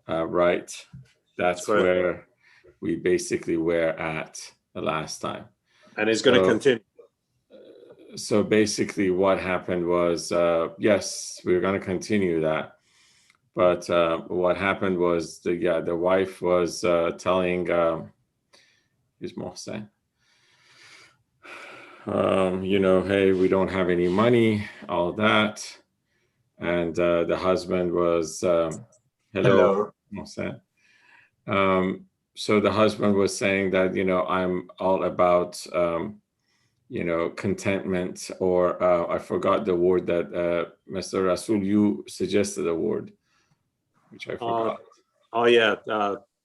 right? That's correct. where we basically were at the last time. And it's going to So, continue. so basically, what happened was, yes, we're going to continue that. But what happened was, the wife was telling his Mohsen, hey, we don't have any money, all that. And the husband was, hello, Hello. Mohsen. So the husband was saying that, I'm all about, contentment, or I forgot the word that Mr. Rasul, you suggested a word, which I forgot. Oh yeah,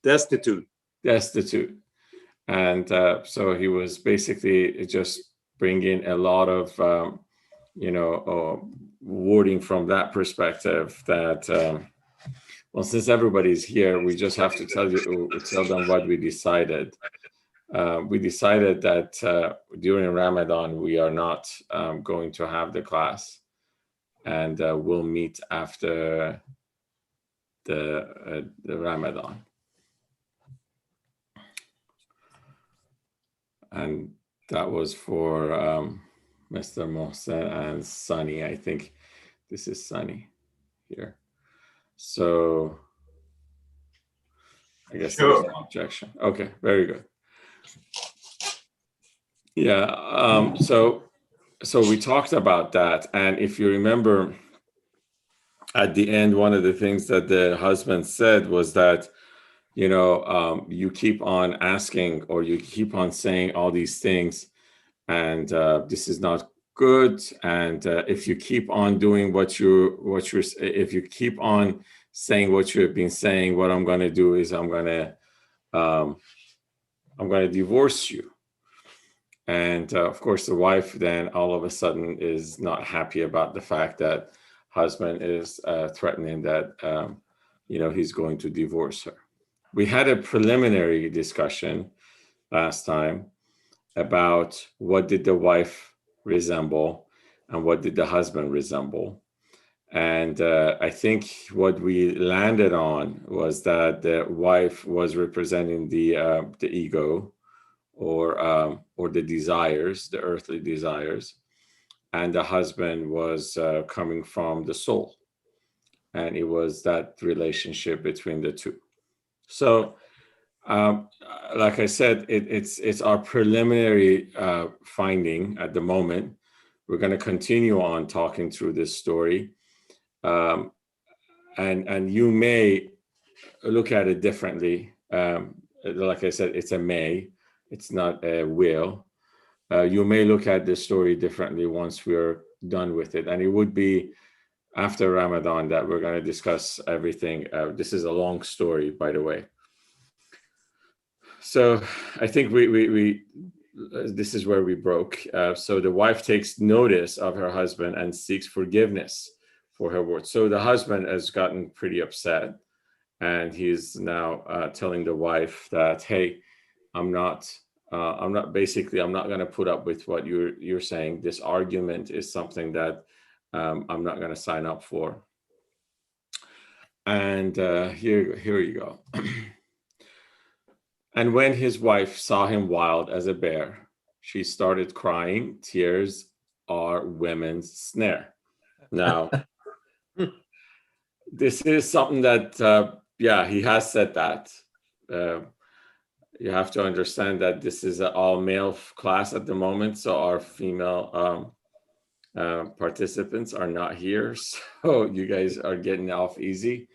destitute. Destitute. And so he was basically just bringing a lot of, wording from that perspective that, well, since everybody's here, we just have to tell them what we decided. We decided that during Ramadan, we are not going to have the class, and we'll meet after the Ramadan. And that was for Mr. Mohsen and Sunny. I think this is Sunny here. So I guess there's no objection. Okay, very good. Yeah. So we talked about that, and if you remember, at the end, one of the things that the husband said was that, you keep on asking, or you keep on saying all these things, and this is not good. And if you keep on doing if you keep on saying what you have been saying, what I'm going to do is I'm going to divorce you. And of course, the wife then all of a sudden is not happy about the fact that husband is threatening that he's going to divorce her. We had a preliminary discussion last time about what did the wife resemble and what did the husband resemble. And I think what we landed on was that the wife was representing the ego, or the desires, the earthly desires, and the husband was coming from the soul, and it was that relationship between the two. So, like I said, it's our preliminary finding at the moment. We're going to continue on talking through this story, and you may look at it differently. Like I said, it's a may, it's not a will. You may look at this story differently once we're done with it, and it would be after Ramadan that we're going to discuss everything. This is a long story, by the way. So I think we this is where we broke. So the wife takes notice of her husband and seeks forgiveness for her words. So the husband has gotten pretty upset, and he's now telling the wife that, hey, I'm not going to put up with what you're saying. This argument is something that I'm not going to sign up for. And here you go. And when his wife saw him wild as a bear, she started crying. Tears are women's snare. Now, this is something that, he has said that. You have to understand that this is an all-male class at the moment, so our female participants are not here. So you guys are getting off easy.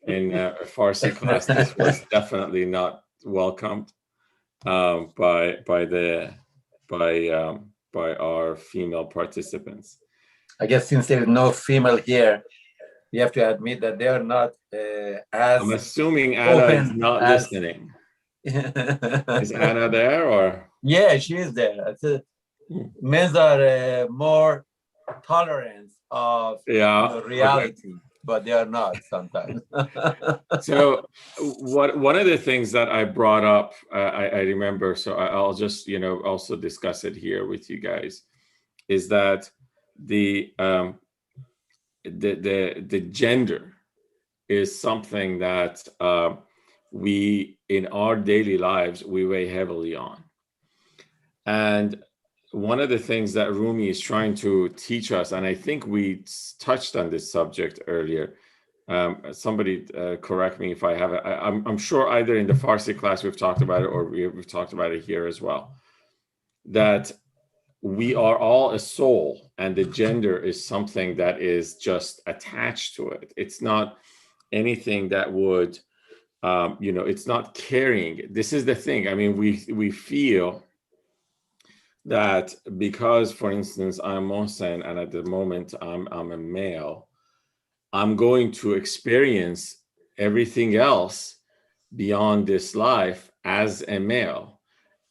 In a Farsi class, this was definitely not welcomed by our female participants. I guess since there is no female here, we have to admit that they are not as. I'm assuming Anna is not listening. Is Anna there, or? Yeah, she is there. Men are more tolerant of reality. Okay. But they are not sometimes. So one of the things that I brought up, I remember, so I'll just, also discuss it here with you guys, is that the gender is something that we, in our daily lives, we weigh heavily on. And one of the things that Rumi is trying to teach us, and I think we touched on this subject earlier. Somebody correct me if I haven't. I'm sure either in the Farsi class we've talked about it, or we've talked about it here as well. That we are all a soul, and the gender is something that is just attached to it. It's not anything that would, it's not carrying it. This is the thing. I mean, we feel that because, for instance, I'm Mohsen, and at the moment I'm a male, I'm going to experience everything else beyond this life as a male.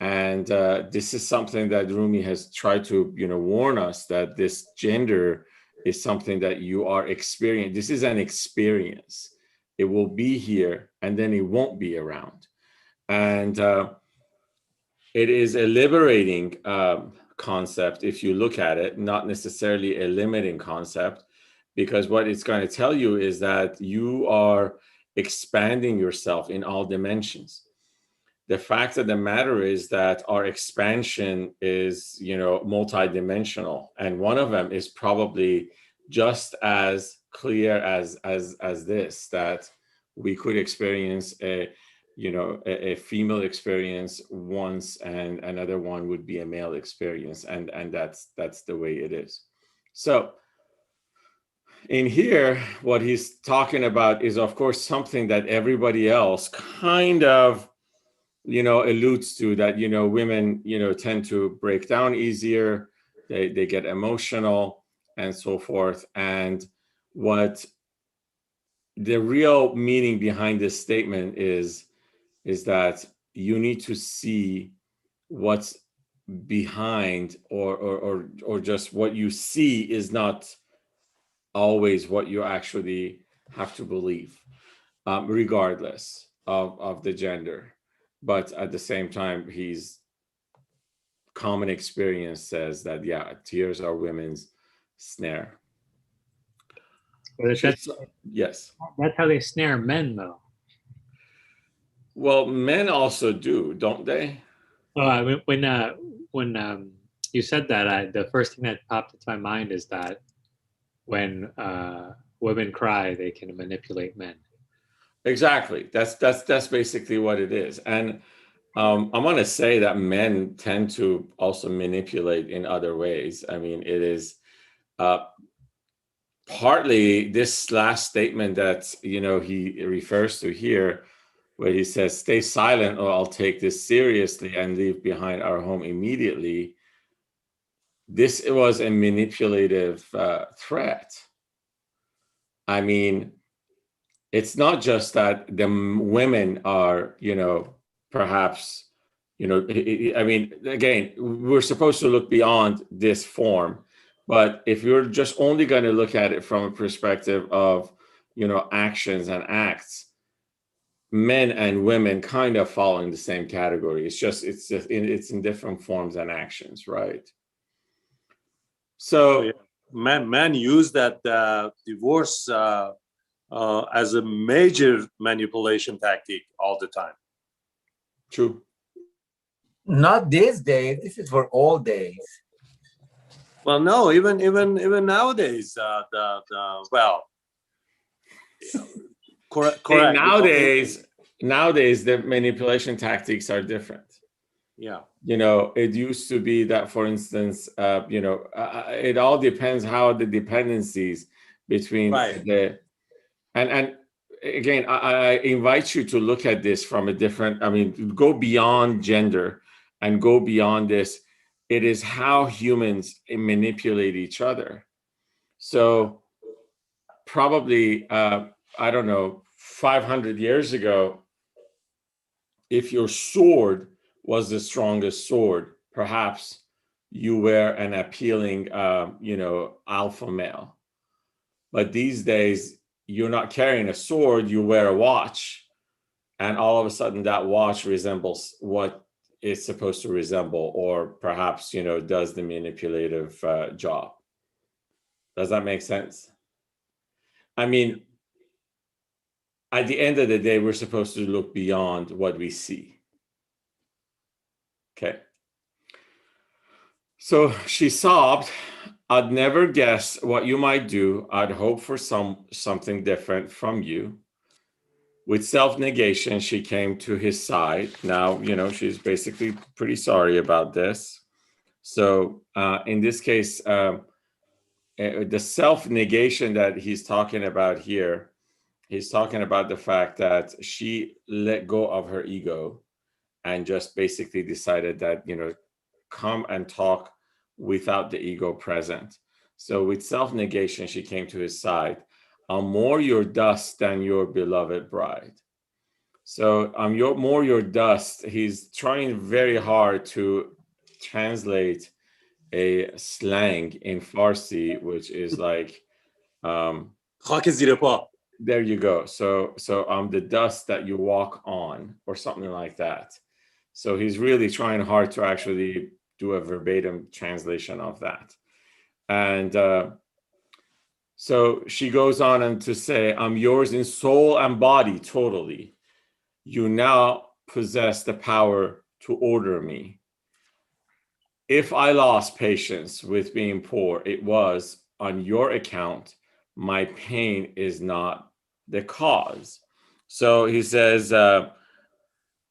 And this is something that Rumi has tried to, warn us, that this gender is something that you are experiencing. This is an experience. It will be here and then it won't be around. And it is a liberating concept if you look at it, not necessarily a limiting concept, because what it's going to tell you is that you are expanding yourself in all dimensions. The fact of the matter is that our expansion is, multidimensional, and one of them is probably just as clear as this, that we could experience a female experience once, and another one would be a male experience, and that's the way it is. So in here, what he's talking about is, of course, something that everybody else kind of alludes to, that women tend to break down easier, they get emotional and so forth. And what the real meaning behind this statement is that you need to see what's behind, or just what you see is not always what you actually have to believe, regardless of the gender. But at the same time, his common experience says that, yeah, tears are women's snare. Yes. That's how they snare men, though. Well, men also do, don't they? Well, when you said that, the first thing that popped into my mind is that when women cry, they can manipulate men. Exactly. That's basically what it is. And I want to say that men tend to also manipulate in other ways. I mean, it is partly this last statement that he refers to here, where he says, "Stay silent, or I'll take this seriously and leave behind our home immediately." This was a manipulative threat. I mean, it's not just that the women are, perhaps, I mean, again, we're supposed to look beyond this form. But if you're just only going to look at it from a perspective of, actions and acts, men and women kind of fall in the same category. It's in different forms and actions, right? So men use that divorce as a major manipulation tactic all the time. True. Not these days. This is for all days. Well, no, even nowadays, correct. Nowadays, the manipulation tactics are different. Yeah. It used to be that, for instance, it all depends how the dependencies between and again, I invite you to look at this from a different, go beyond gender and go beyond this. It is how humans manipulate each other. So probably, I don't know, 500 years ago, if your sword was the strongest sword, perhaps you were an appealing, alpha male. But these days, you're not carrying a sword, you wear a watch, and all of a sudden that watch resembles what it's supposed to resemble, or perhaps, does the manipulative job. Does that make sense? I mean, at the end of the day, we're supposed to look beyond what we see. Okay. So she sobbed, I'd never guess what you might do. I'd hope for something different from you. With self-negation, she came to his side. Now, she's basically pretty sorry about this. So in this case, the self-negation that he's talking about here, he's talking about the fact that she let go of her ego and just basically decided that, come and talk without the ego present. So with self-negation, she came to his side. I'm more your dust than your beloved bride. So I'm more your dust. He's trying very hard to translate a slang in Farsi, which is like, خاک زیر پا. there you go. So I'm the dust that you walk on, or something like that. So he's really trying hard to actually do a verbatim translation of that. And so she goes on and to say, I'm yours in soul and body, totally. You now possess the power to order me. If I lost patience with being poor, it was on your account. My pain is not the cause. So he says,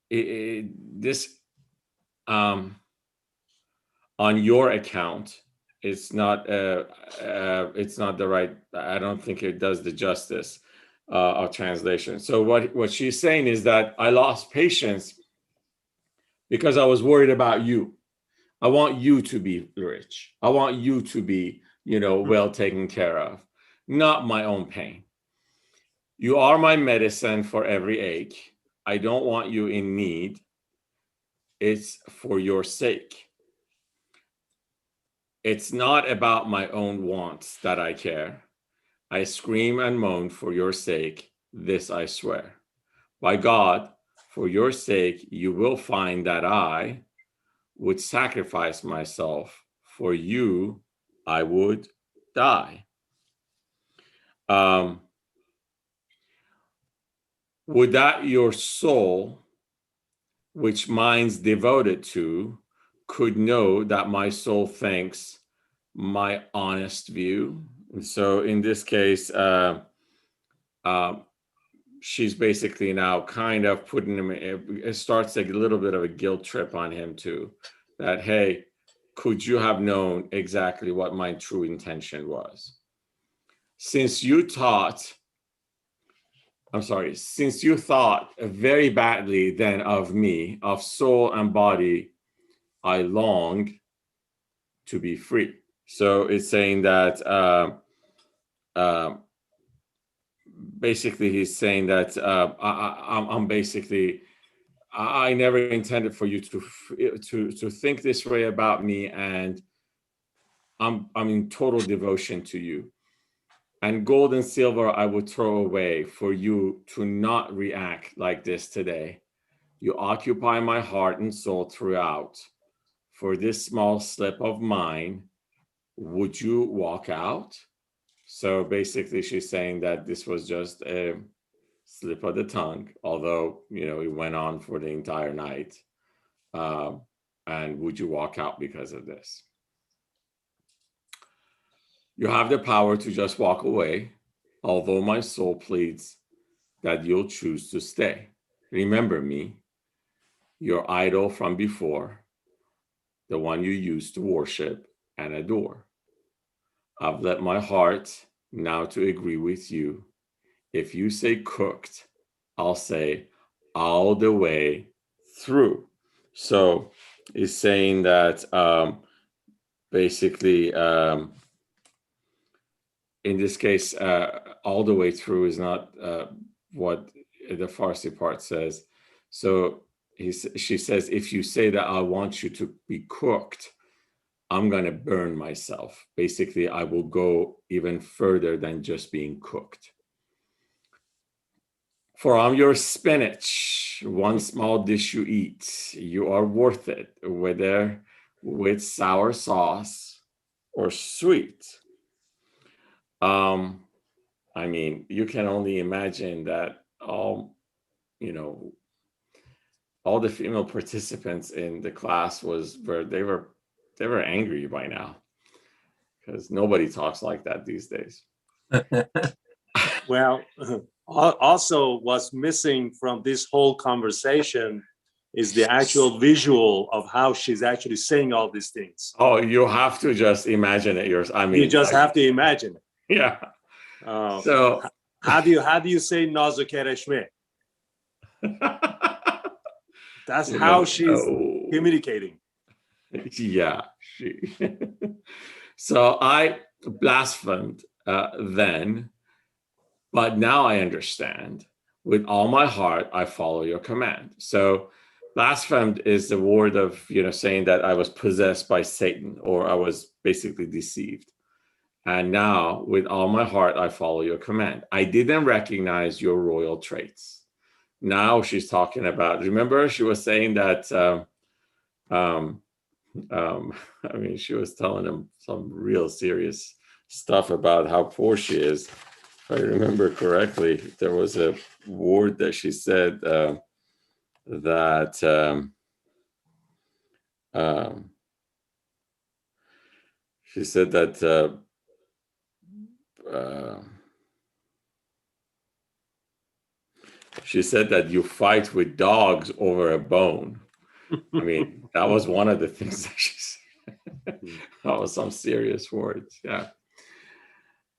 this on your account, it's not the right, I don't think it does the justice of translation. So what she's saying is that I lost patience because I was worried about you. I want you to be rich. I want you to be, well taken care of, not my own pain. You are my medicine for every ache. I don't want you in need. It's for your sake. It's not about my own wants that I care. I scream and moan for your sake. This I swear. By God, for your sake, you will find that I would sacrifice myself. For you, I would die. Would that your soul, which mine's devoted to, could know that my soul thinks my honest view. And so in this case, she's basically now kind of putting him, it starts a little bit of a guilt trip on him too, that, hey, could you have known exactly what my true intention was? Since you thought very badly then of me, of soul and body, I long to be free. So it's saying that basically he's saying that I'm basically, I never intended for you to think this way about me, and I'm in total devotion to you. And gold and silver I would throw away for you to not react like this today. You occupy my heart and soul throughout. For this small slip of mine, would you walk out? So basically she's saying that this was just a slip of the tongue, although, it went on for the entire night. And would you walk out because of this? You have the power to just walk away, although my soul pleads that you'll choose to stay. Remember me, your idol from before, the one you used to worship and adore. I've let my heart now to agree with you. If you say cooked, I'll say all the way through. So it's saying that basically, in this case, all the way through is not what the Farsi part says. So she says, if you say that I want you to be cooked, I'm going to burn myself. Basically, I will go even further than just being cooked. For I'm your spinach, one small dish you eat. You are worth it, whether with sour sauce or sweet. I mean, you can only imagine that all, you know, all the female participants in the class they were angry by now, because nobody talks like that these days. Well, also what's missing from this whole conversation is the actual visual of how she's actually saying all these things. Oh, you have to just imagine it yours. I mean, You just have to imagine it. Yeah. So how do you say nazukereshme? That's how she's communicating. Yeah. So I blasphemed then, but now I understand. With all my heart, I follow your command. So blasphemed is the word of, saying that I was possessed by Satan, or I was basically deceived. And now, with all my heart, I follow your command. I didn't recognize your royal traits. Now she's talking about, remember, she was saying that, I mean, she was telling him some real serious stuff about how poor she is. If I remember correctly, there was a word that she said she said that she said that you fight with dogs over a bone. I mean, that was one of the things that she said. That was some serious words. Yeah.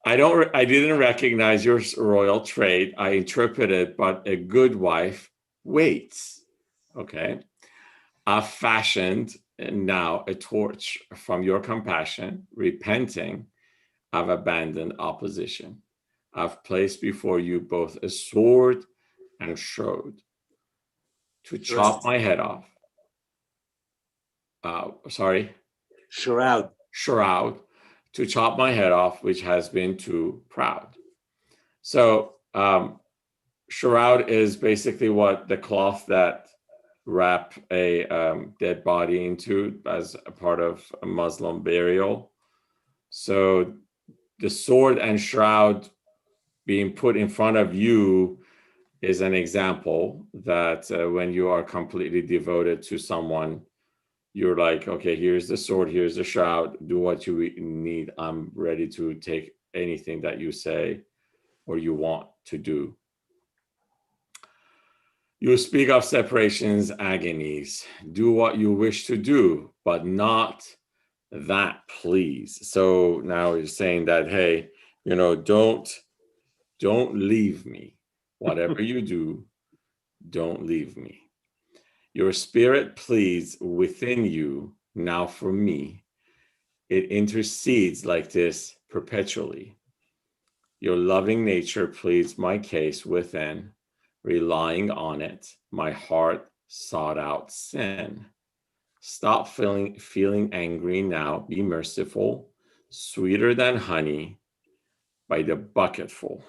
I didn't recognize your royal trait. I interpreted, but a good wife waits. Okay. I've fashioned now a torch from your compassion, repenting. I've abandoned opposition. I've placed before you both a sword and shroud to chop my head off. Shroud to chop my head off, which has been too proud. So shroud is basically what the cloth that wrap a dead body into as a part of a Muslim burial. So the sword and shroud being put in front of you is an example that when you are completely devoted to someone, you're like, okay, here's the sword, here's the shroud, do what you need. I'm ready to take anything that you say or you want to do. You speak of separations, agonies. Do what you wish to do, but not that, please. So now you're saying that, hey, don't leave me. Whatever you do, don't leave me. Your spirit pleads within you now for me. It intercedes like this perpetually. Your loving nature pleads my case within. Relying on it, my heart sought out sin. Stop feeling angry now. Be merciful, sweeter than honey by the bucketful.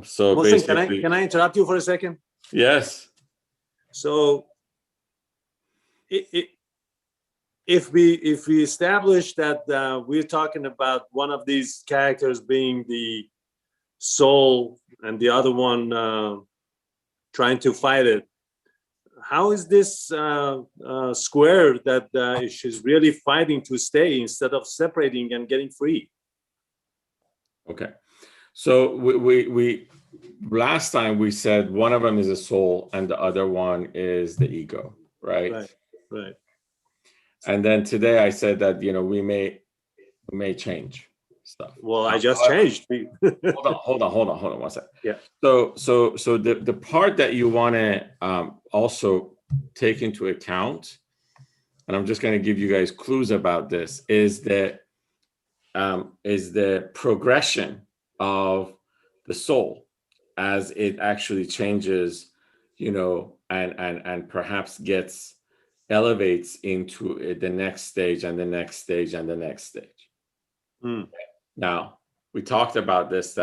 So Mohsen, basically, can I interrupt you for a second? Yes. So if we establish that we're talking about one of these characters being the soul and the other one trying to fight it, how is this square that she's really fighting to stay instead of separating and getting free? Okay. So we last time we said one of them is a soul and the other one is the ego, right? Right. And then today I said that we may change stuff. Well, I just changed. Hold on 1 second. Yeah. So the part that you want to also take into account, and I'm just going to give you guys clues about this, is the progression of the soul as it actually changes, and perhaps elevates into the next stage and the next stage and the next stage. Now, we talked about this,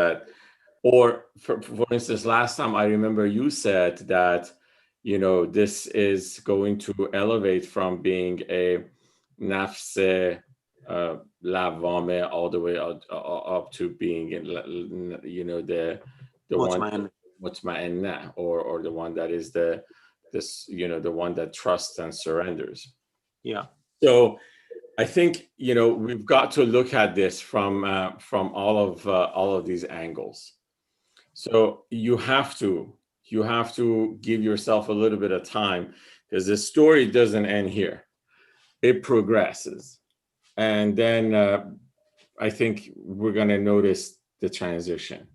or for instance, last time I remember you said that, this is going to elevate from being a nafse lab vomit all the way up to being in, you know, the one مطمئن. mutma'inna, or the one that is this, you know, the one that trusts and surrenders. Yeah. So I think, you know, we've got to look at this from all of these angles. So you have to give yourself a little bit of time, because the story doesn't end here. It progresses, and then I think we're going to notice the transition.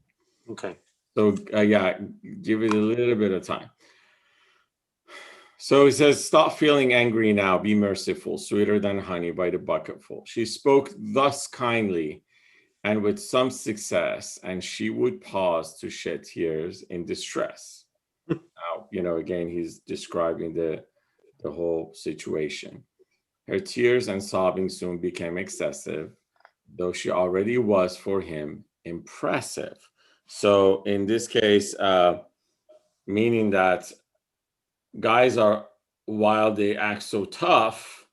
Okay. So yeah, give it a little bit of time. So he says, stop feeling angry now, be merciful, sweeter than honey by the bucketful. She spoke thus kindly and with some success, and she would pause to shed tears in distress. Now, you know, again, he's describing the whole situation. Her tears and sobbing soon became excessive, though she already was for him impressive. So in this case, meaning that guys are, while they act so tough,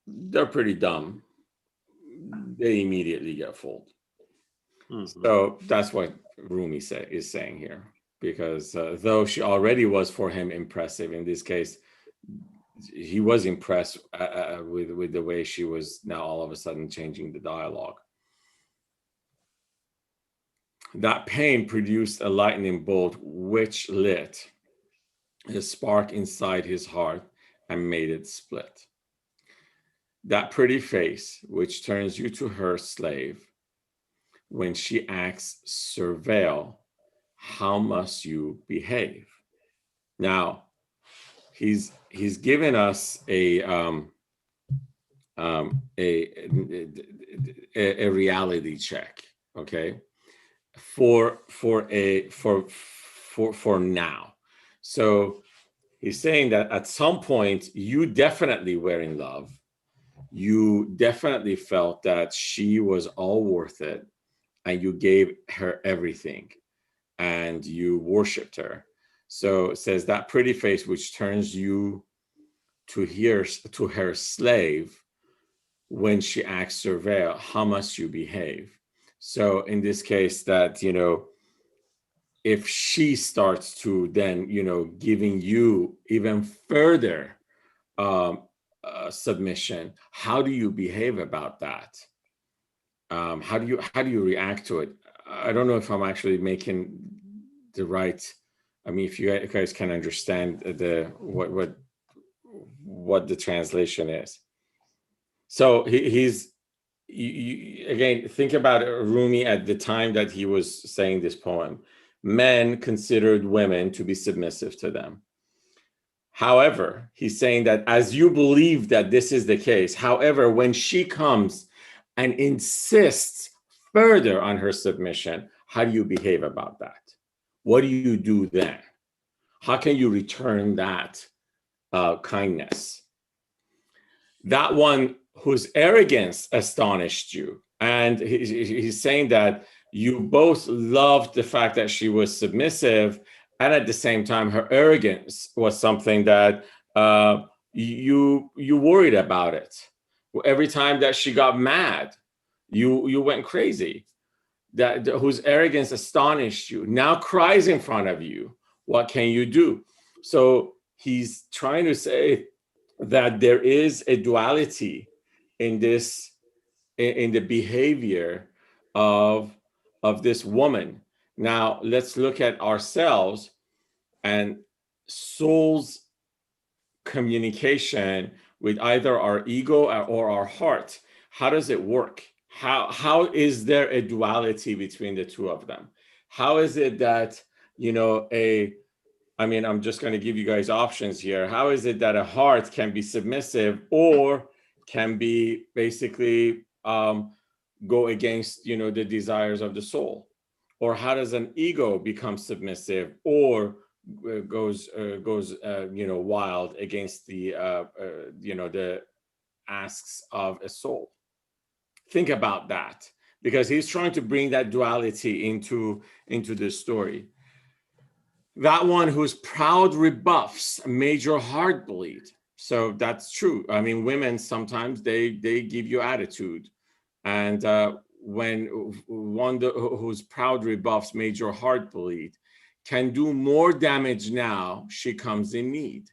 they're pretty dumb. They immediately get fooled. Mm-hmm. So that's what Rumi is saying here, because though she already was for him impressive, in this case, he was impressed with the way she was now all of a sudden changing the dialogue. That pain produced a lightning bolt which lit a spark inside his heart and made it split. That pretty face which turns you to her slave, when she asks, surveil, how must you behave? Now, he's given us a reality check, okay, for now. So he's saying that at some point you definitely were in love. You definitely felt that she was all worth it, and you gave her everything, and you worshipped her. So it says that pretty face which turns you to her slave, when she asks surveil, how must you behave? So in this case, that, you know, if she starts to then, you know, giving you even further submission, how do you behave about that? How do you react to it? I don't know if I'm actually making the right. I mean, if you guys can understand what the translation is. So he's again, think about Rumi at the time that he was saying this poem. Men considered women to be submissive to them. However, he's saying that as you believe that this is the case, however, when she comes and insists further on her submission, how do you behave about that? What do you do then? How can you return that kindness? That one whose arrogance astonished you, and he's saying that you both loved the fact that she was submissive, and at the same time, her arrogance was something that you worried about it. Every time that she got mad, you went crazy. That whose arrogance astonished you now cries in front of you. What can you do? So he's trying to say that there is a duality in this, in the behavior of this woman. Now let's look at ourselves and soul's communication with either our ego or our heart. How does it work? How is there a duality between the two of them? How is it that, you know, I'm just going to give you guys options here. How is it that a heart can be submissive or can be basically go against, you know, the desires of the soul? Or how does an ego become submissive or goes you know, wild against the you know, the asks of a soul? Think about that, because he's trying to bring that duality into this story. That one whose proud rebuffs made your heart bleed. So that's true. I mean, women sometimes they give you attitude, and when one whose proud rebuffs made your heart bleed can do more damage now she comes in need.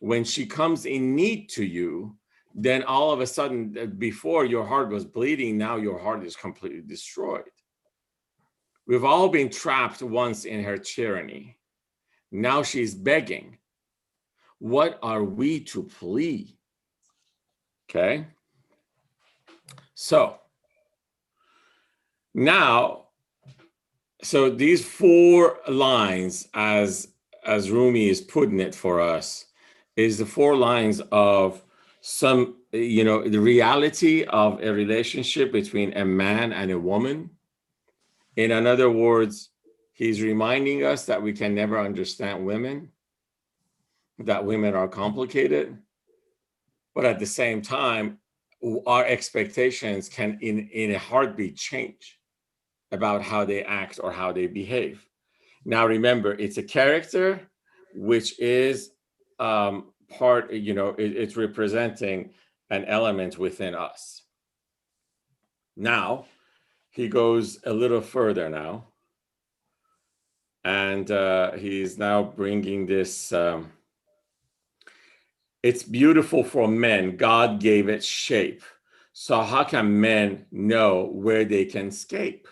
When she comes in need to you, then all of a sudden, before your heart was bleeding, now your heart is completely destroyed. We've all been trapped once in her tyranny. Now she's begging. What are we to plea? Okay. So now, so these 4 lines, as Rumi is putting it for us, is the 4 lines of some, the reality of a relationship between a man and a woman. In other words, he's reminding us that we can never understand women, that women are complicated, but at the same time, our expectations can in a heartbeat change about how they act or how they behave. Now, remember, it's a character, which is part, it's representing an element within us. Now, he goes a little further now, and he's now bringing this, it's beautiful for men. God gave it shape. So how can men know where they can escape?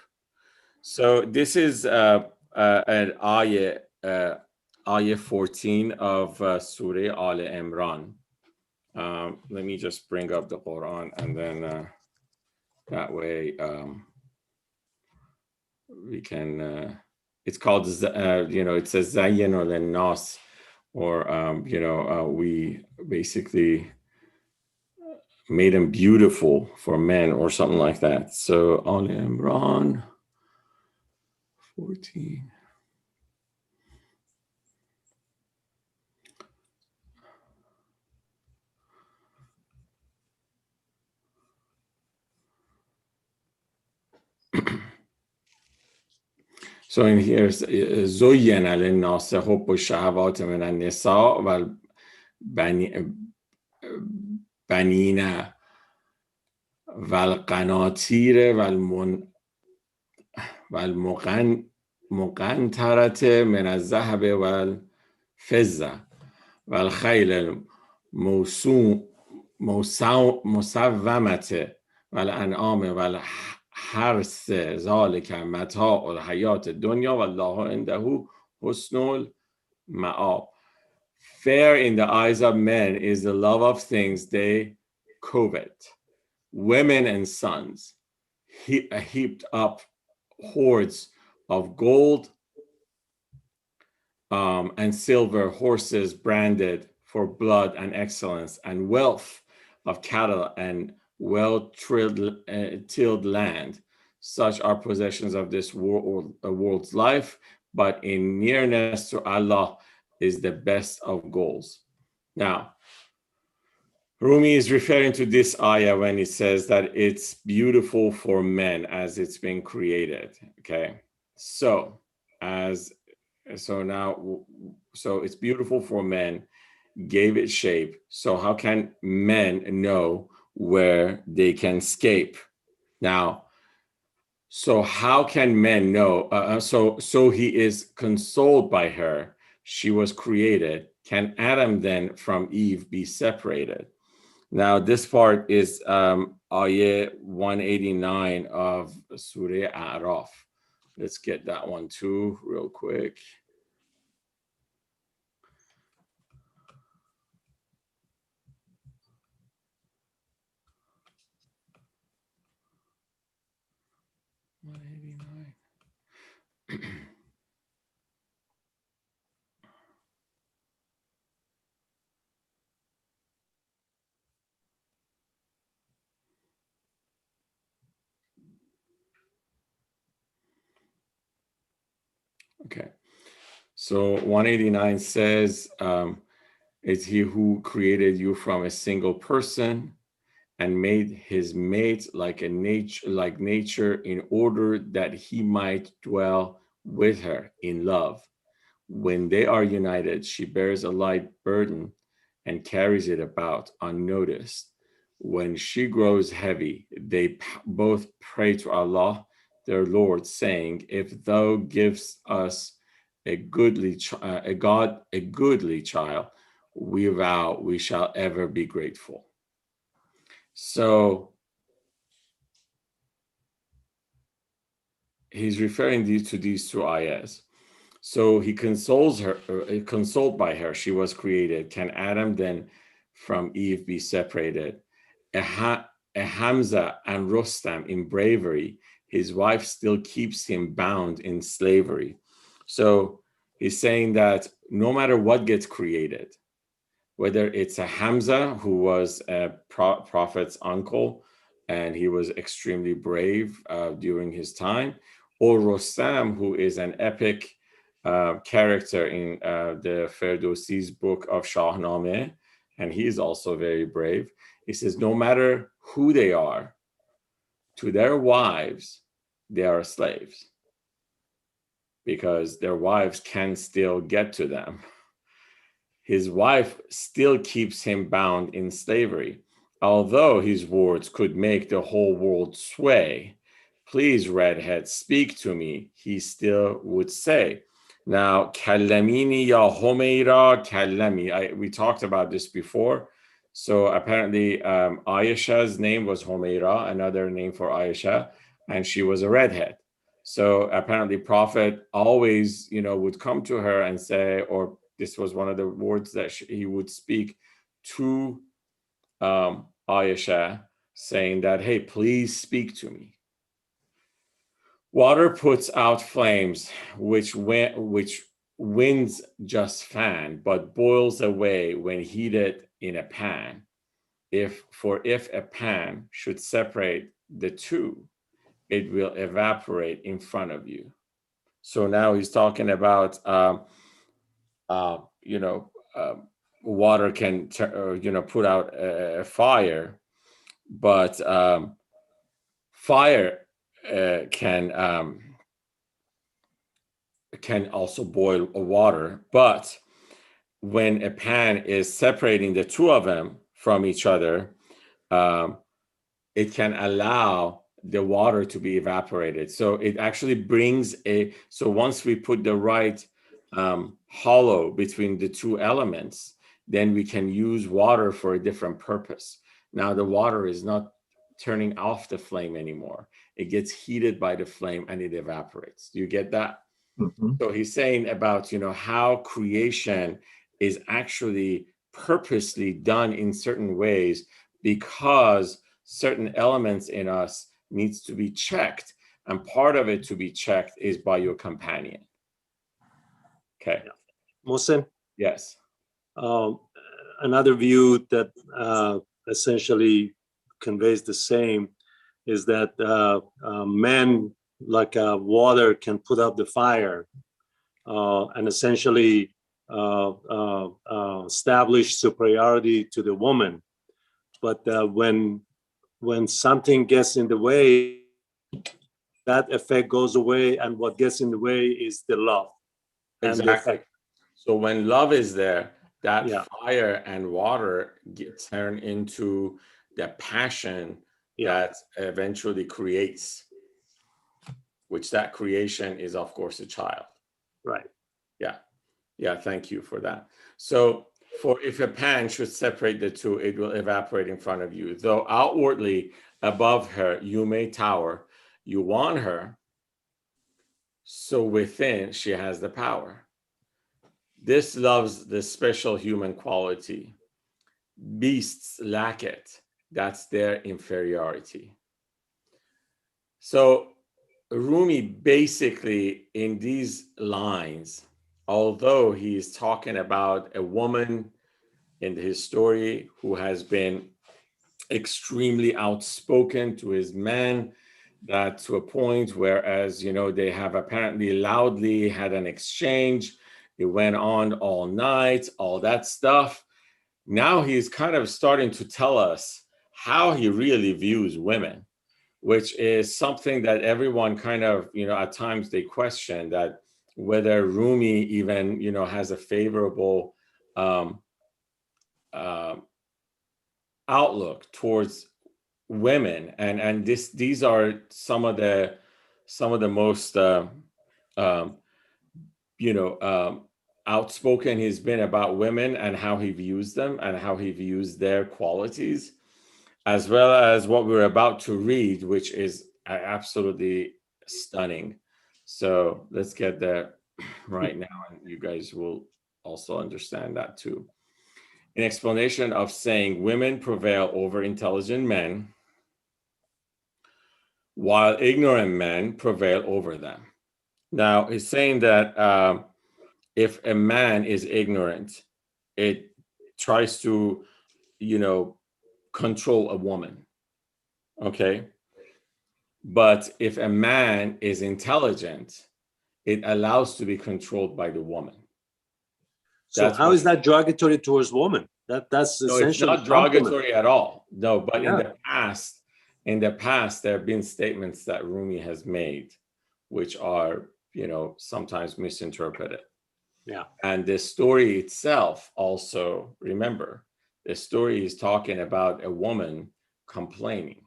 So this is an ayah, ayah 14 of Surah Al Imran. Let me just bring up the Quran, and then that way we can, it's called, it says Zayyinu lin-nas, or, we basically made them beautiful for men or something like that. So Al Imran 14. So in here, زُيِّنَ لِلنَّاسِ حُبُّ الشَّهَوَاتِ مِنَ النِّسَاءِ وَالْبَنِينَ وَالْقَنَاطِيرِ وَالْمُقَنْطَرَةِ مِنَ الذَّهَبِ وَالْفِضَّةِ وَالْخَيْلِ الْمُسَوَّمَةِ وَالْأَنْعَامِ وَالْحَرْثِ ذَلِكَ مَتَاعُ الْحَيَاةِ الدُّنْيَا وَاللَّهُ عِنْدَهُ حُسْنُ الْمَآبِ. Fair in the eyes of men is the love of things they covet. Women and sons heaped up hoards of gold and silver, horses branded for blood and excellence, and wealth of cattle and well-tilled land. Such are possessions of this world's life, but in nearness to Allah is the best of goals. Now, Rumi is referring to this ayah when he says that it's beautiful for men as it's been created. Okay, so it's beautiful for men, gave it shape. So how can men know where they can escape? Now, so how can men know? So he is consoled by her. She was created. Can Adam then from Eve be separated? Now, this part is ayah 189 of Surah A'raf. Let's get that one too real quick. Okay, so 189 says, it's he who created you from a single person and made his mate like nature in order that he might dwell with her in love. When they are united, she bears a light burden and carries it about unnoticed. When she grows heavy, they both pray to Allah, their Lord, saying, "If thou givest us a goodly child, we vow we shall ever be grateful." So he's referring to these two ayahs. So he consoles her, consoled by her. She was created. Can Adam then from Eve be separated? A Hamza and Rustam in bravery, his wife still keeps him bound in slavery. So he's saying that no matter what gets created, whether it's a Hamza, who was a prophet's uncle, and he was extremely brave during his time, or Rustam, who is an epic character in the Ferdowsi's book of Shahnameh, and he's also very brave. He says, no matter who they are, to their wives, they are slaves, because their wives can still get to them. His wife still keeps him bound in slavery. Although his words could make the whole world sway, "Please, redhead, speak to me," he still would say. Now, Kallamini ya Homeira Kallami. We talked about this before. So apparently Ayesha's name was Homeira, another name for Ayesha, and she was a redhead. So apparently Prophet always, would come to her and say, or this was one of the words that he would speak to Ayesha, saying that, "Hey, please speak to me." Water puts out flames, which winds just fan, but boils away when heated in a pan. If a pan should separate the two, it will evaporate in front of you. So now he's talking about, water can, put out a fire, but fire can also boil water. But when a pan is separating the two of them from each other, it can allow the water to be evaporated. So it actually brings so once we put the right hollow between the two elements, then we can use water for a different purpose. Now the water is not turning off the flame anymore. It gets heated by the flame and it evaporates. Do you get that? Mm-hmm. So he's saying about, how creation is actually purposely done in certain ways, because certain elements in us needs to be checked, and part of it to be checked is by your companion. Okay. Mohsen? Yes. Another view that essentially conveys the same is that men, like water, can put out the fire and essentially establish superiority to the woman. But when something gets in the way, that effect goes away, and what gets in the way is the love. Exactly. So when love is there, that fire and water turn into the passion that eventually creates, which that creation is, of course, a child. Right. Yeah. Thank you for that. So if a pan should separate the two, it will evaporate in front of you. Though outwardly above her you may tower, you want her, so within she has the power. This loves the special human quality. Beasts lack it. That's their inferiority. So Rumi basically in these lines, although he is talking about a woman in his story who has been extremely outspoken to his men, that to a point whereas, they have apparently loudly had an exchange. It went on all night, all that stuff. Now he's kind of starting to tell us how he really views women, which is something that everyone kind of, at times they question that whether Rumi even, has a favorable outlook towards women, and these are some of the most outspoken he's been about women and how he views them and how he views their qualities, as well as what we're about to read, which is absolutely stunning. So let's get there right now, and you guys will also understand that too. An explanation of saying women prevail over intelligent men, while ignorant men prevail over them. Now, he's saying that if a man is ignorant, it tries to, control a woman. Okay. But if a man is intelligent, it allows to be controlled by the woman. So how is that derogatory towards women? That's no, it's essentially not derogatory at all. No, but in the past, there have been statements that Rumi has made, which are, sometimes misinterpreted. Yeah. And the story itself also, remember, the story is talking about a woman complaining.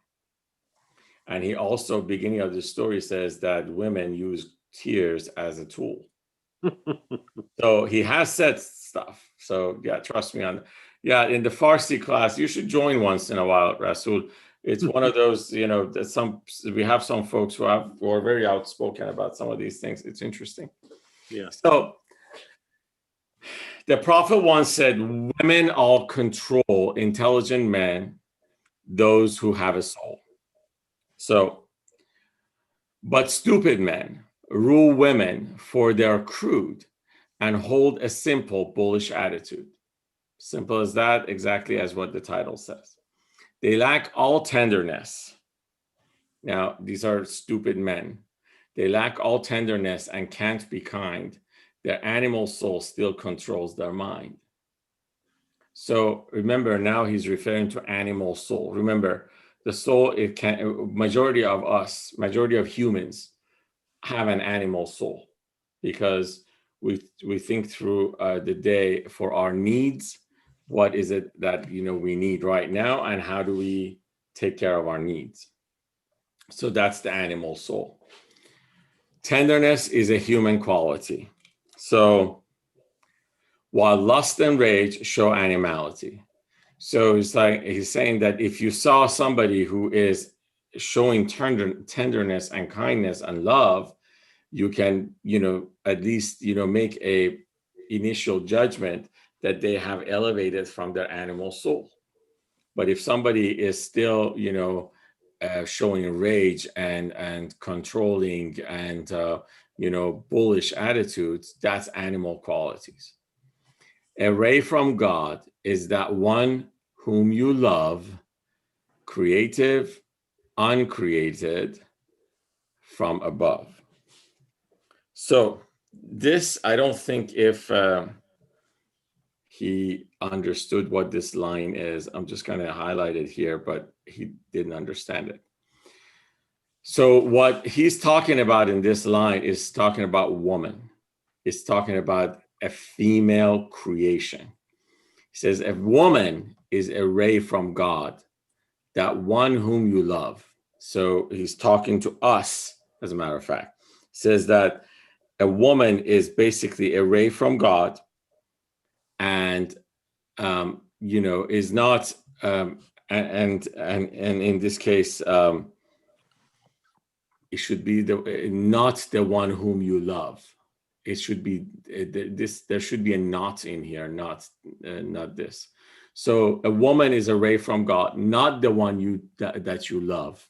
And he also, beginning of the story, says that women use tears as a tool. So he has said stuff. So yeah, trust me on. Yeah, in the Farsi class, you should join once in a while, Rasul. It's one of those, that we have some folks who are very outspoken about some of these things. It's interesting. Yeah. So the prophet once said, "Women all control intelligent men, those who have a soul." So, but stupid men rule women, for they're crude and hold a simple, bullish attitude. Simple as that, exactly as what the title says. They lack all tenderness. Now, these are stupid men. They lack all tenderness and can't be kind. Their animal soul still controls their mind. So remember, now he's referring to animal soul. Remember, the soul, majority of humans have an animal soul, because we think through the day for our needs. What is it that we need right now, and how do we take care of our needs? So that's the animal soul. Tenderness is a human quality. So while lust and rage show animality. So he's saying that if you saw somebody who is showing tenderness and kindness and love, you can, at least, make a initial judgment that they have elevated from their animal soul. But if somebody is still, showing rage and controlling and, bullish attitudes, that's animal qualities. A ray from God is that one whom you love, creative, uncreated, from above. So this, I don't think if he understood what this line is. I'm just going to highlight it here, but he didn't understand it. So what he's talking about in this line is talking about woman. It's talking about a female creation. He says, a woman is a ray from God, that one whom you love. So he's talking to us, as a matter of fact. He says that a woman is basically a ray from God, and is not, and in this case, it should be not the one whom you love. It should be this. There should be a not in here, not this. So a woman is a ray from God, not the one that you love.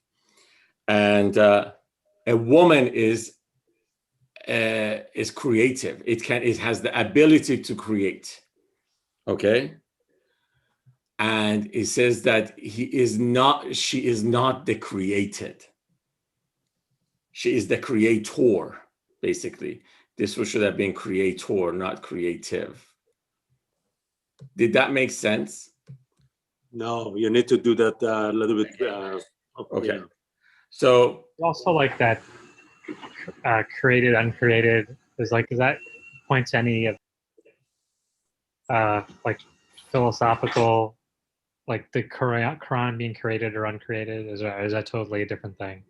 And a woman is creative. It has the ability to create. Okay. And it says that she is not the created. She is the creator, basically. This should have been creator, not creative. Did that make sense? No, you need to do that a little bit. Okay. So also like that created, uncreated is like, does that point to any of like philosophical, like the Quran being created or uncreated? Is that totally a different thing?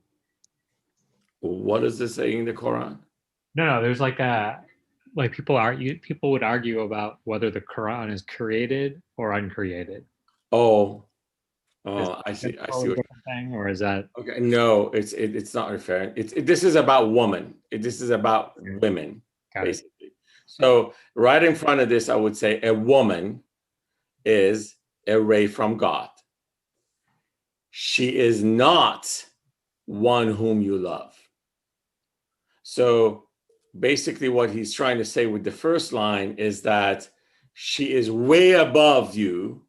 What does it say in the Quran? No, there's like people would argue about whether the Quran is created or uncreated. Oh, Is I see. that I totally see. a different thing, or is that Okay, no, it's not referring. This is about woman. This is about women, got it? basically. So right in front of this, I would say a woman is a ray from God. She is not one whom you love. So basically, what he's trying to say with the first line is that she is way above you,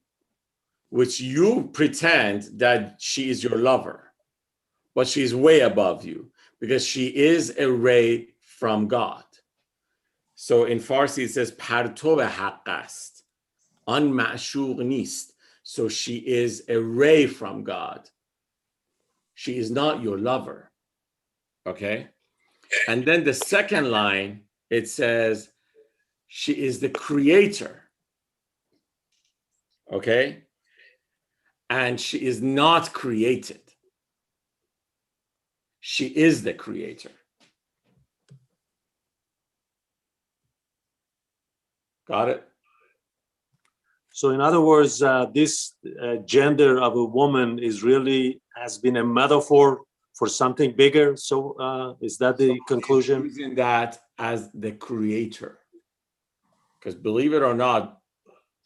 which you pretend that she is your lover. But she's way above you because she is a ray from God. So in Farsi it says پرتو حق است آن معشوق نیست. So she is a ray from God. She is not your lover. Okay? And then the second line, it says she is the creator. Okay? And she is not created. She is the creator. Got it? So in other words, this gender of a woman has been a metaphor for something bigger. So is that the conclusion? Using that as the creator. Because believe it or not,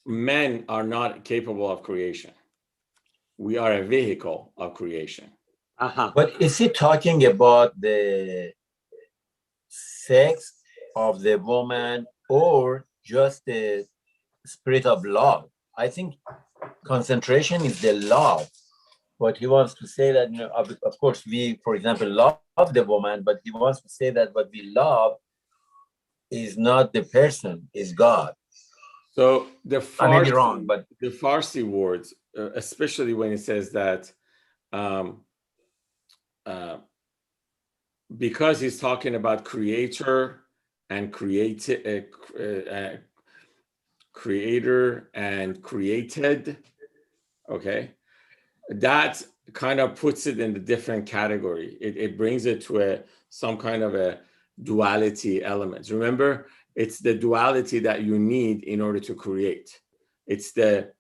men are not capable of creation. We are a vehicle of creation. But is he talking about the sex of the woman or just the spirit of love? I think concentration is the love. But he wants to say that, of course, we, for example, love the woman, but he wants to say that what we love is not the person, is God. So the Farsi, I may be wrong, but the Farsi words, especially when it says that, because he's talking about creator and creator and created, okay, that kind of puts it in the different category. It brings it to some kind of a duality element. Remember, it's the duality that you need in order to create. It's the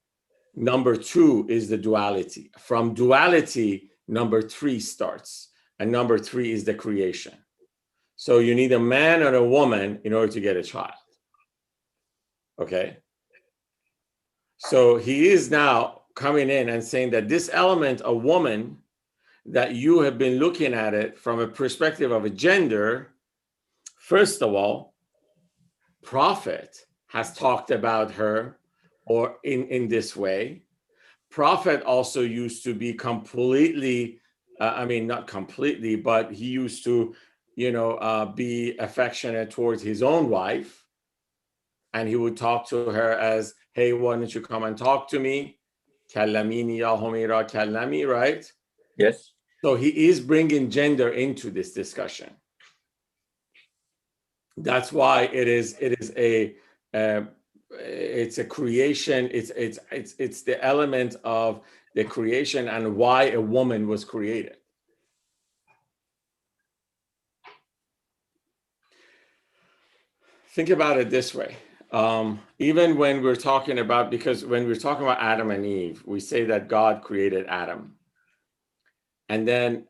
number two is the duality. From duality, number three starts, and number three is the creation. So you need a man and a woman in order to get a child. Okay. So he is now coming in and saying that this element, a woman, that you have been looking at it from a perspective of a gender, first of all, Prophet has talked about her or in this way. Prophet also used to be completely, not completely, but he used to, be affectionate towards his own wife. And he would talk to her as, hey, why don't you come and talk to me? Kallamini ya Homira kallami, right? yes. So he is bringing gender into this discussion. That's why it's a creation. It's the element of the creation and why a woman was created. Think about it this way. Even when we're talking about, because when we're talking about Adam and Eve, we say that God created Adam. And then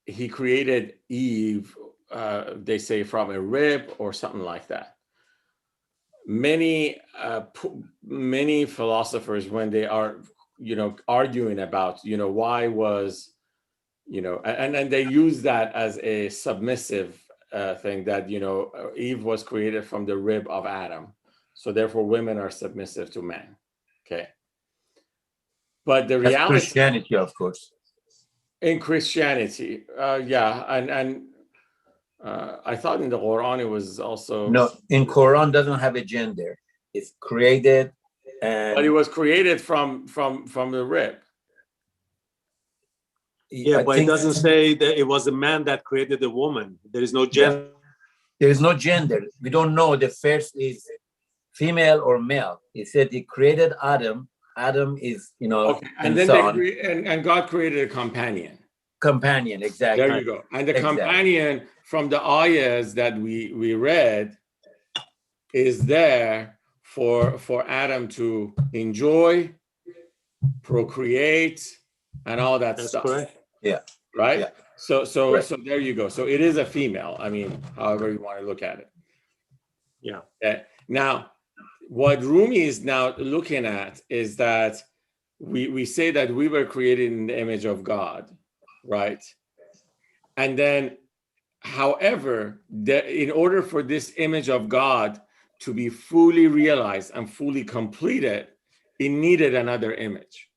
he created Eve, they say from a rib or something like that. Many philosophers, when they are, arguing about, why was, and they use that as a submissive thing that, Eve was created from the rib of Adam. So therefore women are submissive to men. Okay. But the reality, Christianity, of course. In Christianity, and I thought in the Quran it was also no. In Quran doesn't have a gender. It's created, but it was created from the rib. Yeah, but it doesn't say that it was a man that created the woman. There is no gender. There is no gender. We don't know. The first is female or male. He said he created Adam. Adam is, Okay, and then son, and God created a companion. companion, exactly. There you go. And the Exactly. companion from the ayahs that we read is there for Adam to enjoy, procreate, and all that That's stuff. correct. Yeah. Right? Yeah. So Right. there you go. So it is a female. I mean, however you want to look at it. Yeah. Okay. Now, what Rumi is now looking at is that we say that we were created in the image of God, right? And then, however, in order for this image of God to be fully realized and fully completed, it needed another image.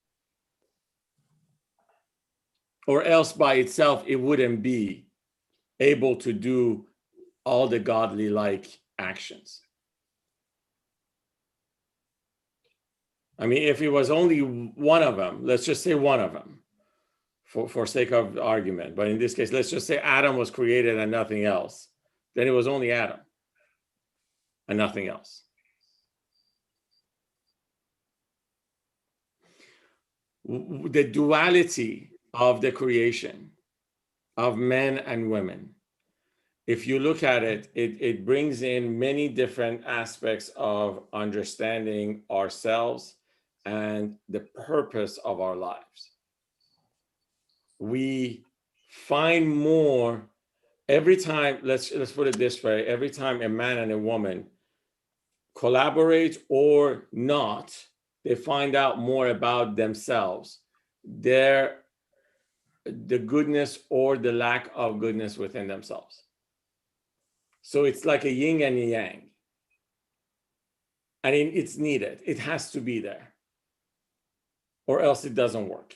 Or else by itself, it wouldn't be able to do all the godly-like actions. I mean, if it was only one of them, let's just say one of them, for sake of argument. But in this case, let's just say Adam was created and nothing else. Then it was only Adam and nothing else. The duality of the creation of men and women, if you look at it, it brings in many different aspects of understanding ourselves and the purpose of our lives. We find more every time, let's put it this way, every time a man and a woman collaborate or not, they find out more about themselves, the goodness or the lack of goodness within themselves. So it's like a yin and a yang. And it's needed. It has to be there, or else it doesn't work.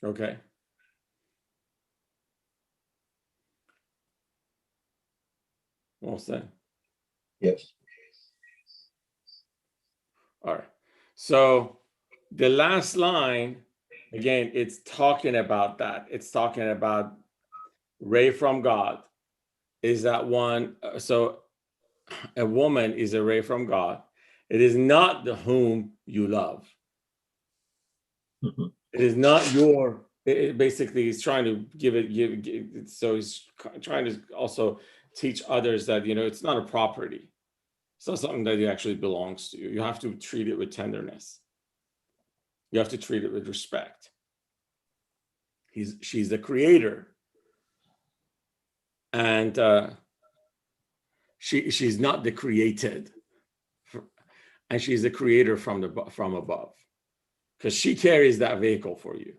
Okay. Well said. Yes. All right. So the last line, again, it's talking about that. It's talking about ray from God. Is that one? So a woman is a ray from God. It is not the whom you love. Mm-hmm. It is not your. It basically, he's trying to give. So he's trying to also teach others that it's not a property. It's not something that actually belongs to you. You have to treat it with tenderness. You have to treat it with respect. She's the creator, and she's not the created, and she's the creator from above, because she carries that vehicle for you.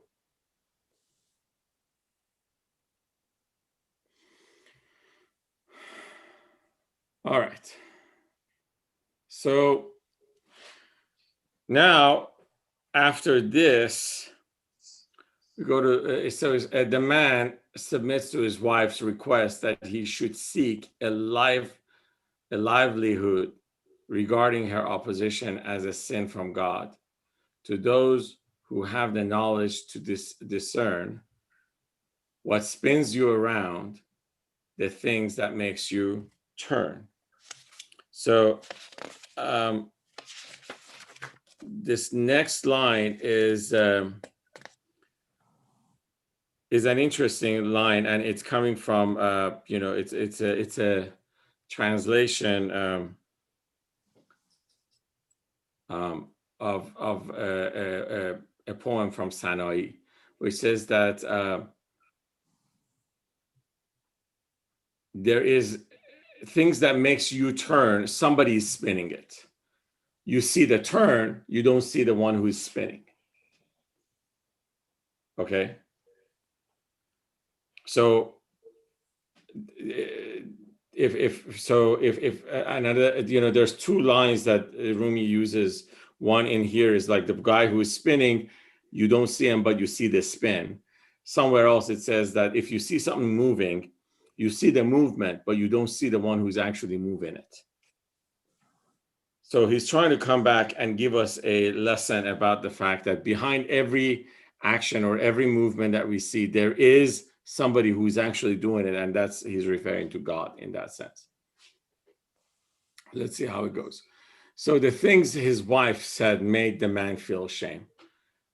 All right. So now, after this, we go to, it says, the man submits to his wife's request that he should seek a livelihood regarding her opposition as a sin from God. To those who have the knowledge to discern what spins you around, the things that makes you turn. So this next line is an interesting line, and it's coming from it's a translation of a poem from Masnavi, which says that there is things that makes you turn. Somebody's spinning it. You see the turn, you don't see the one who's spinning. Okay. So if another, there's two lines that Rumi uses. One in here is like the guy who is spinning, you don't see him, but you see the spin. Somewhere else it says that if you see something moving, you see the movement, but you don't see the one who's actually moving it. So he's trying to come back and give us a lesson about the fact that behind every action or every movement that we see, there is somebody who's actually doing it, and that's, he's referring to God in that sense. Let's see how it goes. So the things his wife said made the man feel shame,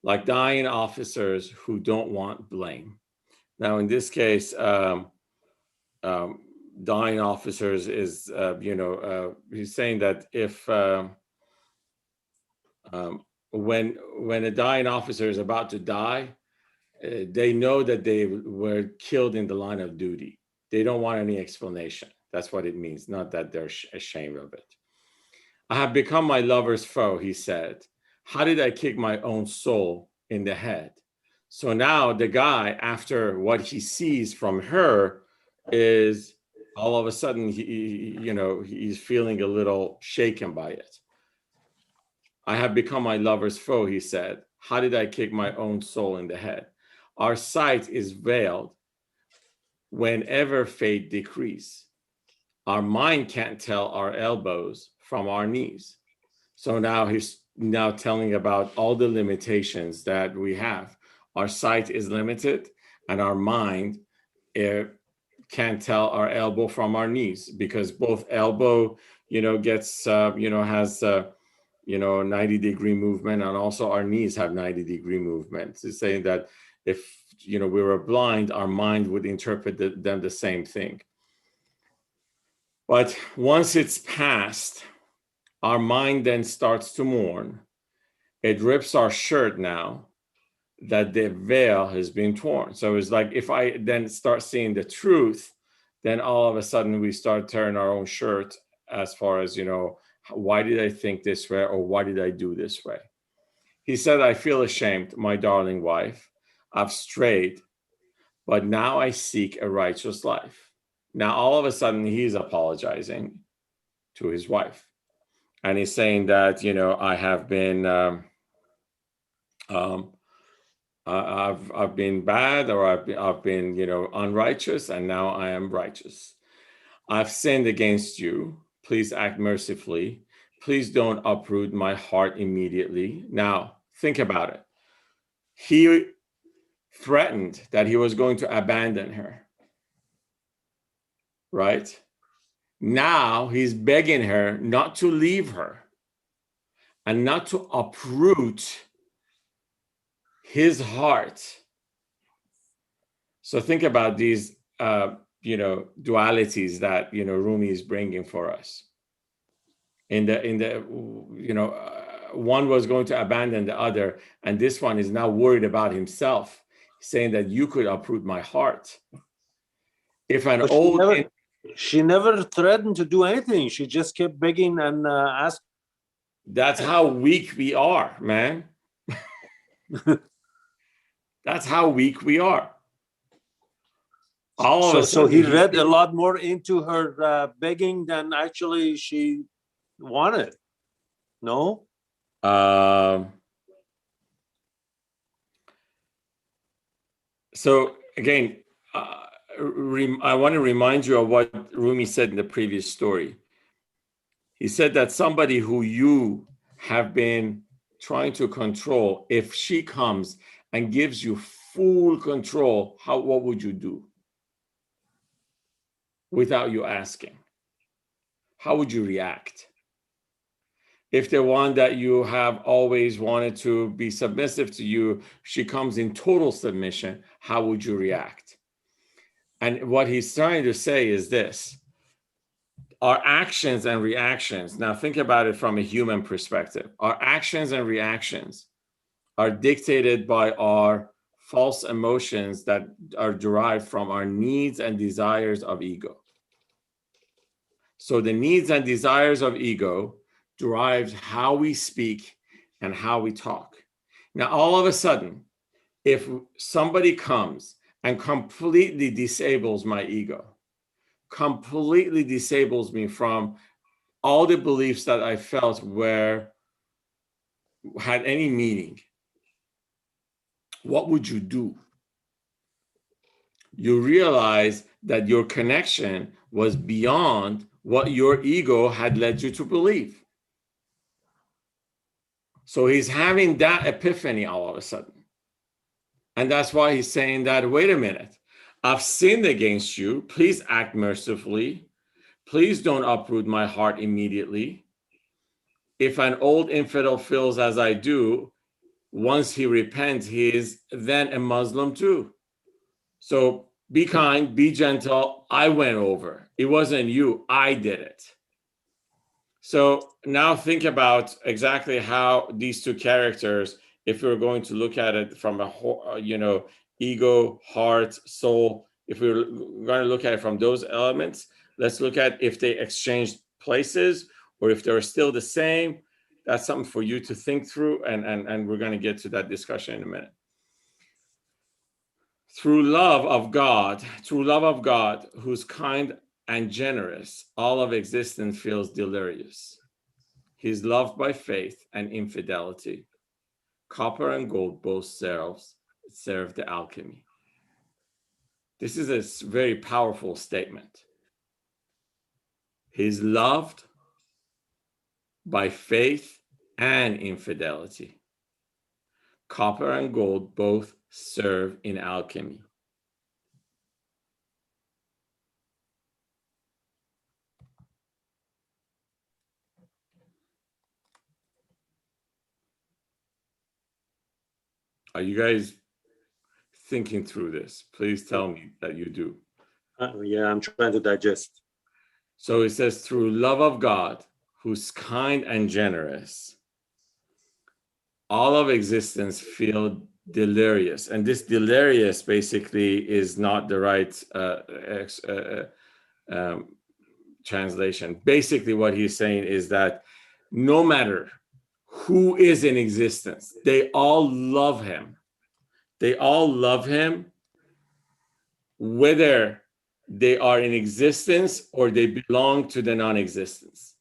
like dying officers who don't want blame. Now, in this case, dying officers is, he's saying that if when a dying officer is about to die, they know that they were killed in the line of duty. They don't want any explanation. That's what it means, not that they're ashamed of it. I have become my lover's foe, he said. How did I kick my own soul in the head? So now the guy, after what he sees from her, is all of a sudden, he's feeling a little shaken by it. I have become my lover's foe, he said. How did I kick my own soul in the head? Our sight is veiled whenever fate decrees. Our mind can't tell our elbows from our knees. So now he's now telling about all the limitations that we have. Our sight is limited, and our mind can't tell our elbow from our knees, because both elbow, gets, has, 90-degree movement, and also our knees have 90-degree movement. It's saying that if, we were blind, our mind would interpret them the same thing. But once it's past, our mind then starts to mourn. It rips our shirt now that the veil has been torn. So it's like, if I then start seeing the truth, then all of a sudden we start tearing our own shirt, as far as, why did I think this way, or why did I do this way? He said, I feel ashamed, my darling wife. I've strayed, but now I seek a righteous life. Now, all of a sudden, he's apologizing to his wife. And he's saying that, I have been, I've been bad, or I've been, unrighteous, and now I am righteous. I've sinned against you. Please act mercifully. Please don't uproot my heart immediately. Now, think about it. He threatened that he was going to abandon her, right? Now he's begging her not to leave her and not to uproot his heart. So think about these, dualities that, Rumi is bringing for us. One was going to abandon the other, and this one is now worried about himself, saying that you could uproot my heart. If an she never threatened to do anything. She just kept begging and asking. That's how weak we are, man. That's how weak we are. So he read a lot more into her begging than actually she wanted. No? So again, I want to remind you of what Rumi said in the previous story. He said that somebody who you have been trying to control, if she comes and gives you full control, what would you do? Without you asking, how would you react? If the one that you have always wanted to be submissive to you, she comes in total submission, how would you react? And what he's trying to say is this: our actions and reactions, now think about it from a human perspective, our actions and reactions are dictated by our false emotions that are derived from our needs and desires of ego. So the needs and desires of ego derives how we speak and how we talk. Now, all of a sudden, if somebody comes and completely disables my ego, completely disables me from all the beliefs that I felt had any meaning, what would you do? You realize that your connection was beyond what your ego had led you to believe. So he's having that epiphany all of a sudden. And that's why he's saying that, wait a minute, I've sinned against you. Please act mercifully. Please don't uproot my heart immediately. If an old infidel feels as I do, once he repents, he is then a Muslim too. So be kind, be gentle. I went over. It wasn't you. I did it. So now think about exactly how these two characters, if we're going to look at it from a, ego, heart, soul, if we're going to look at it from those elements, let's look at if they exchanged places or if they're still the same. That's something for you to think through, and we're going to get to that discussion in a minute. Through love of God, who's kind and generous, all of existence feels delirious. He's loved by faith and infidelity. Copper and gold both serve the alchemy. This is a very powerful statement. He's loved by faith and infidelity. Copper and gold both serve in alchemy. Are you guys thinking through this? Please tell me that you do. Yeah, I'm trying to digest. So it says, through love of God, who's kind and generous, all of existence feel delirious. And this delirious basically is not the right translation. Basically, what he's saying is that no matter who is in existence, they all love him. They all love him, whether they are in existence or they belong to the non-existence.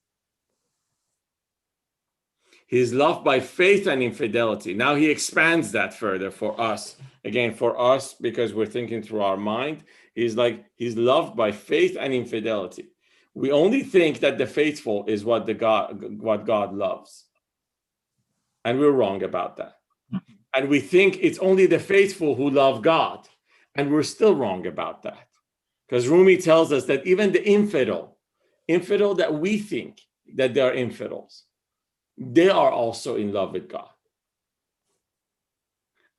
He is loved by faith and infidelity. Now he expands that further for us. Again, for us, because we're thinking through our mind, he's loved by faith and infidelity. We only think that the faithful is what God loves. And we're wrong about that. And we think it's only the faithful who love God. And we're still wrong about that. Because Rumi tells us that even the infidel that we think that they are infidels, they are also in love with God.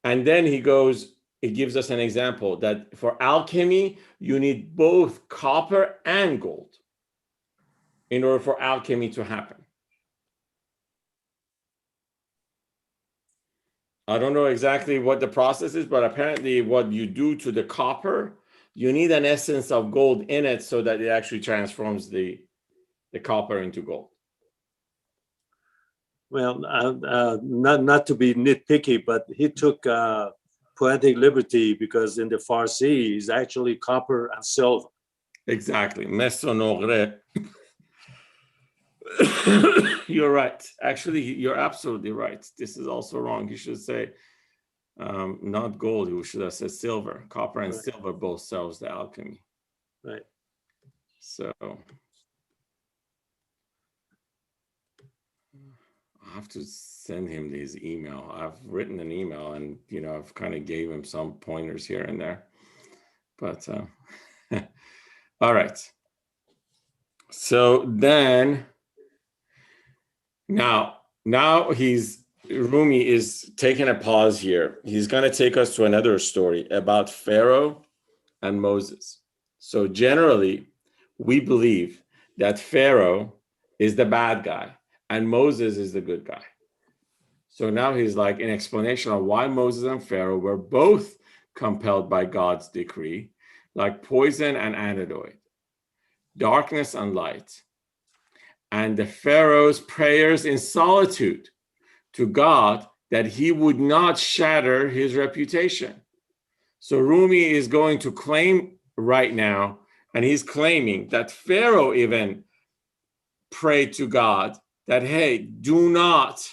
And then he gives us an example that for alchemy, you need both copper and gold in order for alchemy to happen. I don't know exactly what the process is, but apparently what you do to the copper, you need an essence of gold in it so that it actually transforms the copper into gold. Well, not to be nitpicky, but he took poetic liberty because in the Farsi is actually copper and silver. Exactly. Mesonogre. You're right. Actually, you're absolutely right. This is also wrong. You should say not gold. You should have said silver. Copper and silver both serves the alchemy. Right. So I have to send him this email. I've written an email and, I've kind of gave him some pointers here and there. But all right. So then now Rumi is taking a pause here. He's going to take us to another story about Pharaoh and Moses. So generally, we believe that Pharaoh is the bad guy and Moses is the good guy. So now he's like an explanation of why Moses and Pharaoh were both compelled by God's decree, like poison and antidote, darkness and light, and the Pharaoh's prayers in solitude to God that he would not shatter his reputation. So Rumi is going to claim right now, and he's claiming that Pharaoh even prayed to God that, hey, do not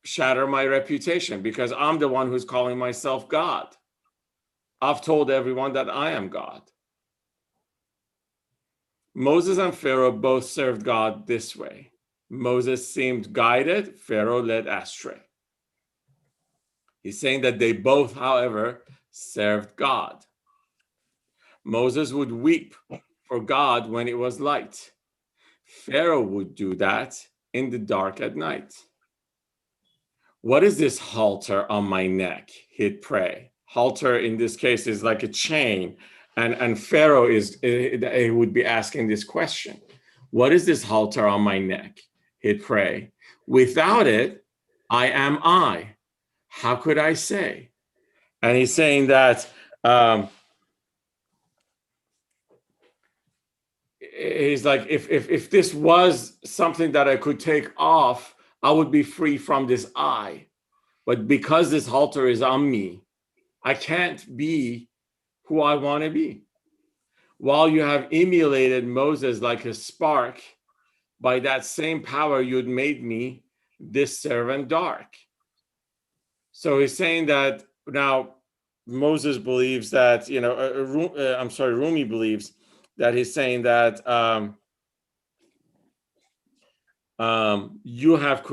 shatter my reputation because I'm the one who's calling myself God. I've told everyone that I am God. Moses and Pharaoh both served God this way. Moses seemed guided, Pharaoh led astray. He's saying that they both, however, served God. Moses would weep for God when it was light. Pharaoh would do that in the dark at night. What is this halter on my neck? He'd pray. Halter in this case is like a chain. And Pharaoh he would be asking this question. What is this halter on my neck? He'd pray. Without it, I am I. How could I say? And he's saying that he's like, if this was something that I could take off, I would be free from this I. But because this halter is on me, I can't be who I want to be. While you have emulated Moses like a spark, by that same power you'd made me this servant dark. So he's saying that now Moses believes that, Rumi believes that he's saying that you have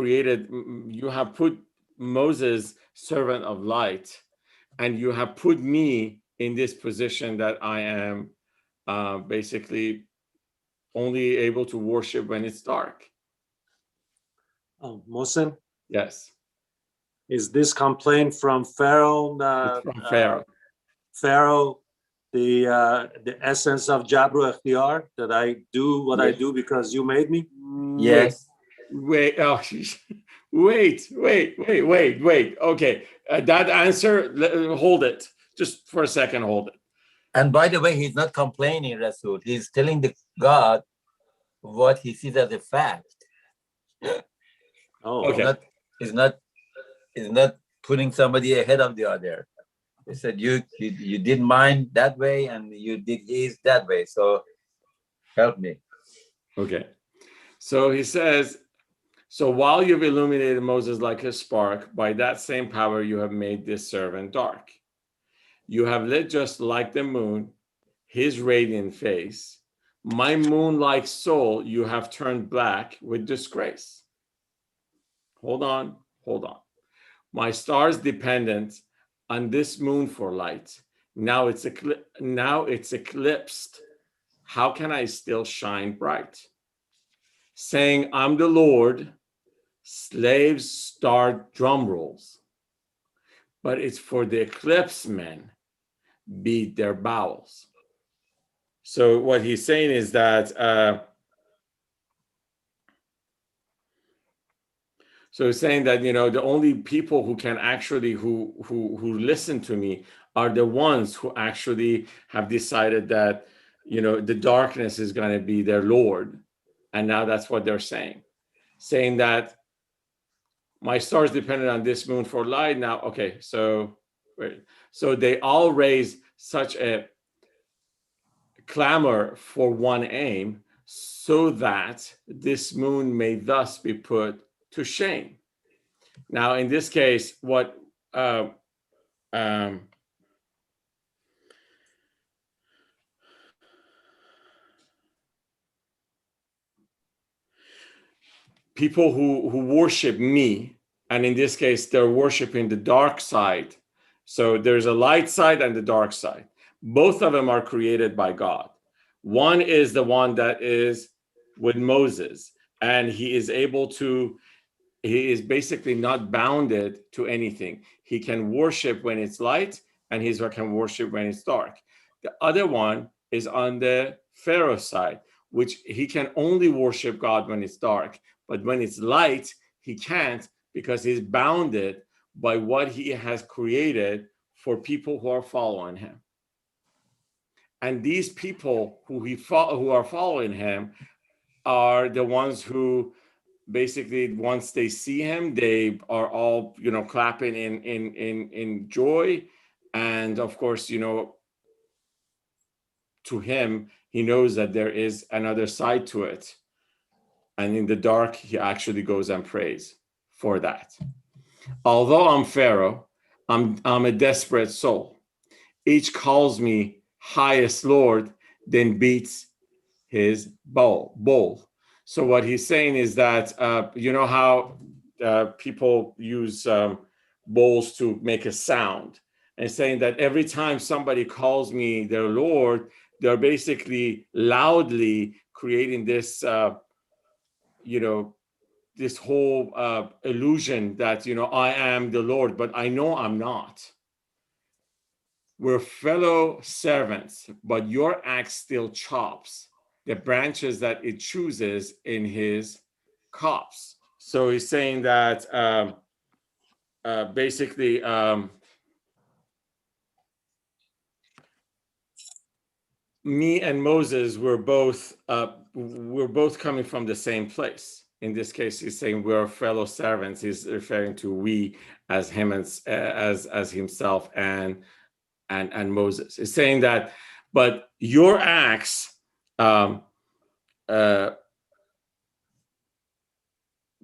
put Moses servant of light, and you have put me in this position that I am basically only able to worship when it's dark. Mohsen, Yes. is this complaint from Pharaoh? It's from Pharaoh. Pharaoh, the essence of Jabru Ikhtiyar, that I do what I do because you made me? Yes. Wait. Oh, wait. Okay. That answer, hold it. Just for a second, hold it. And by the way, he's not complaining, Rasul. He's telling the God what he sees as a fact. Oh, Okay. He's not putting somebody ahead of the other. He said, you did mine that way and you did his that way. So help me. Okay. So he says, so while you've illuminated Moses like a spark, by that same power you have made this servant dark. You have lit just like the moon, his radiant face. My moon-like soul you have turned black with disgrace. Hold on. My stars dependent on this moon for light. Now it's eclipsed. How can I still shine bright? Saying, I'm the Lord, slaves start drum rolls. But it's for the eclipse men beat their bowels. So what he's saying is that so he's saying that, the only people who can actually who listen to me are the ones who actually have decided that the darkness is going to be their Lord. And now that's what they're saying that my stars depended on this moon for light. Now, okay, so they all raise such a clamor for one aim, so that this moon may thus be put to shame. Now, in this case, what people who worship me, and in this case, they're worshiping the dark side. So there's a light side and the dark side. Both of them are created by God. One is the one that is with Moses, and he is basically not bounded to anything. He can worship when it's light, and he can worship when it's dark. The other one is on the Pharaoh side, which he can only worship God when it's dark. But when it's light, he can't, because he's bounded by what he has created for people who are following him. And these people who are following him are the ones who basically, once they see him, they are all clapping in joy. And of course, to him, he knows that there is another side to it. And in the dark, he actually goes and prays for that. Although I'm Pharaoh, I'm a desperate soul. Each calls me highest Lord, then beats his bowl. So what he's saying is that, how people use bowls to make a sound, and saying that every time somebody calls me their Lord, they're basically loudly creating this, this whole illusion that, I am the Lord, but I know I'm not. We're fellow servants, but your axe still chops the branches that it chooses in his copse. So he's saying that basically, me and Moses were both coming from the same place. In this case, he's saying we're fellow servants. He's referring to we as him and as himself and Moses. He's saying that, but your axe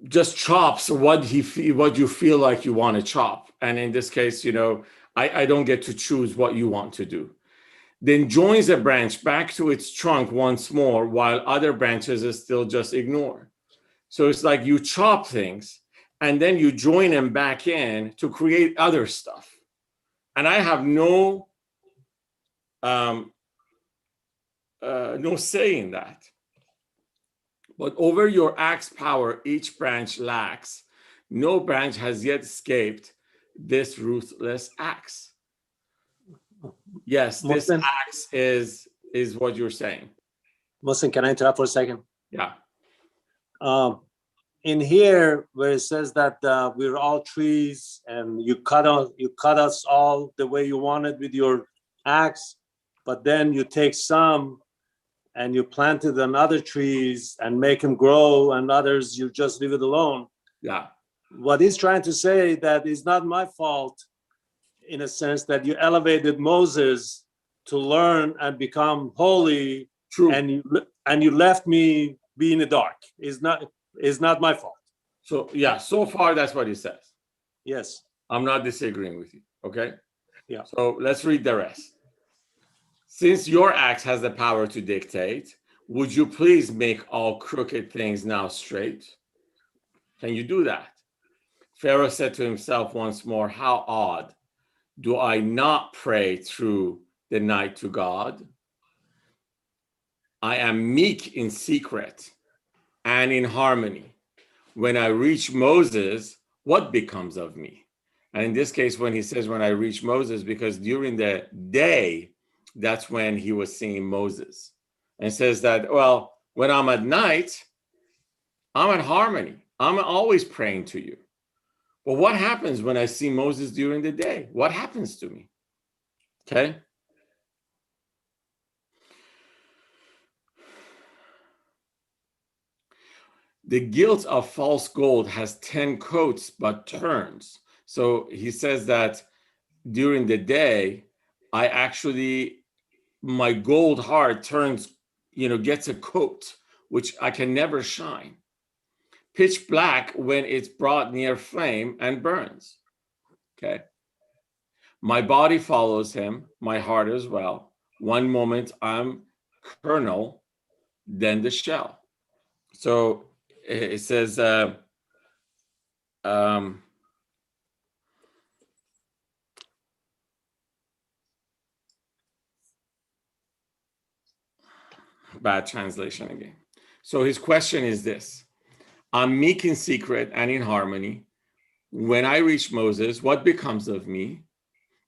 just chops what you feel like you want to chop. And in this case, I don't get to choose what you want to do. Then joins a branch back to its trunk once more, while other branches is still just ignored. So it's like you chop things and then you join them back in to create other stuff. And I have no say in that. But over your axe power, each branch lacks. No branch has yet escaped this ruthless axe. Yes, this Mohsen, axe is what you're saying. Mohsen, can I interrupt for a second? Yeah. In here, where it says that we're all trees, and you cut us all the way you wanted with your axe, but then you take some and you planted on other trees and make them grow, and others you just leave it alone. Yeah. What he's trying to say that is not my fault, in a sense that you elevated Moses to learn and become holy. True. And you left me be in the dark. Is not my fault. So yeah, so far that's what he says. Yes. I'm not disagreeing with you. Okay. Yeah. So let's read the rest. Since your axe has the power to dictate, would you please make all crooked things now straight? Can you do that? Pharaoh said to himself once more, how odd. Do I not pray through the night to God? I am meek in secret and in harmony. When I reach Moses, what becomes of me? And in this case, when he says, when I reach Moses, because during the day, that's when he was seeing Moses. And says that, well, when I'm at night, I'm at harmony. I'm always praying to you. Well, what happens when I see Moses during the day? What happens to me? Okay. The guilt of false gold has 10 coats but turns. So he says that during the day, my gold heart turns, gets a coat, which I can never shine. Pitch black when it's brought near flame and burns. Okay. My body follows him, my heart as well. One moment I'm kernel, then the shell. So it says, bad translation again. So his question is this: I'm meek in secret and in harmony. When I reach Moses, what becomes of me?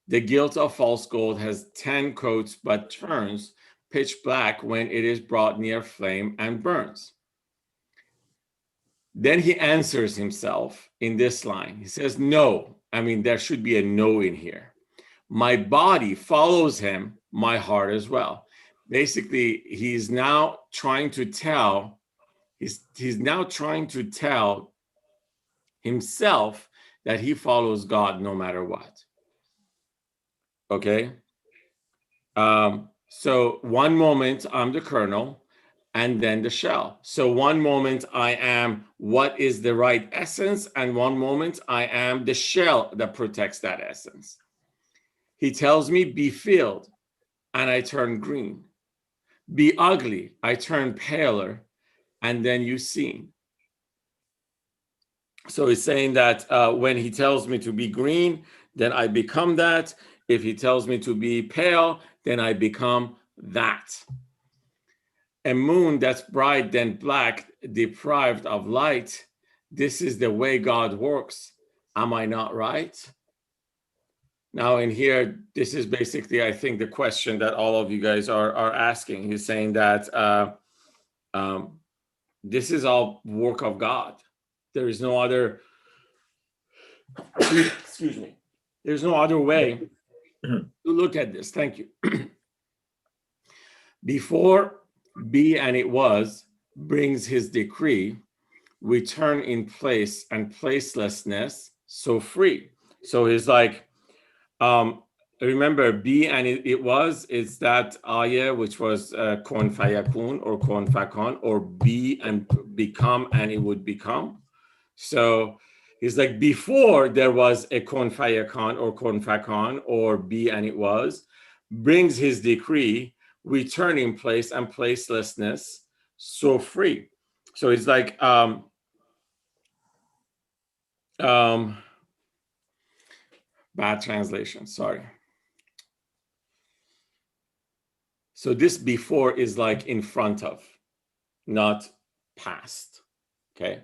The guilt of false gold has 10 coats, but turns pitch black when it is brought near flame and burns. Then he answers himself in this line. He says, no. I mean, there should be a no in here. My body follows him, my heart as well. Basically, he's now trying to tell himself that he follows God no matter what. Okay. So one moment I'm the kernel and then the shell. So one moment I am what is the right essence, and one moment I am the shell that protects that essence. He tells me, be filled, and I turn green. Be ugly, I turn paler, and then you see. So he's saying that when he tells me to be green, then I become that. If he tells me to be pale, then I become that. A moon that's bright then black, deprived of light. This is the way God works. Am I not right? Now in here, this is basically, I think, the question that all of you guys are asking. He's saying that this is all work of God. There is no other, excuse me, there's no other way to look at this. Thank you. Before be and it was brings his decree, we turn in place and placelessness so free. So he's like, remember, be and it was, is that ayah which was kon fayakun or kon fakon, or be and become and it would become. So he's like, before there was a kon fayakon or kon fakon or be and it was, brings his decree, we turn in place and placelessness so free. So it's like bad translation, sorry. So this before is like in front of, not past. Okay.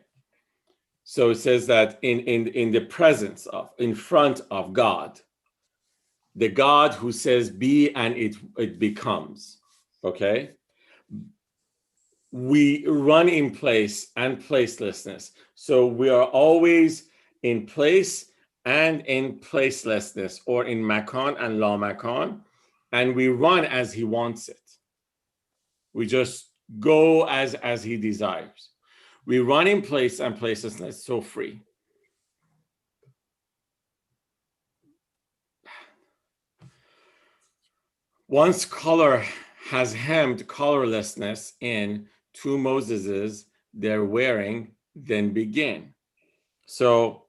So it says that in the presence of, in front of God, the God who says be and it becomes. Okay. We run in place and placelessness. So we are always in place and in placelessness, or in makan and la makan, and we run as he wants it. We just go as he desires. We run in place and placelessness, so free. Once color has hemmed colorlessness in, two Moseses they're wearing, then begin. So,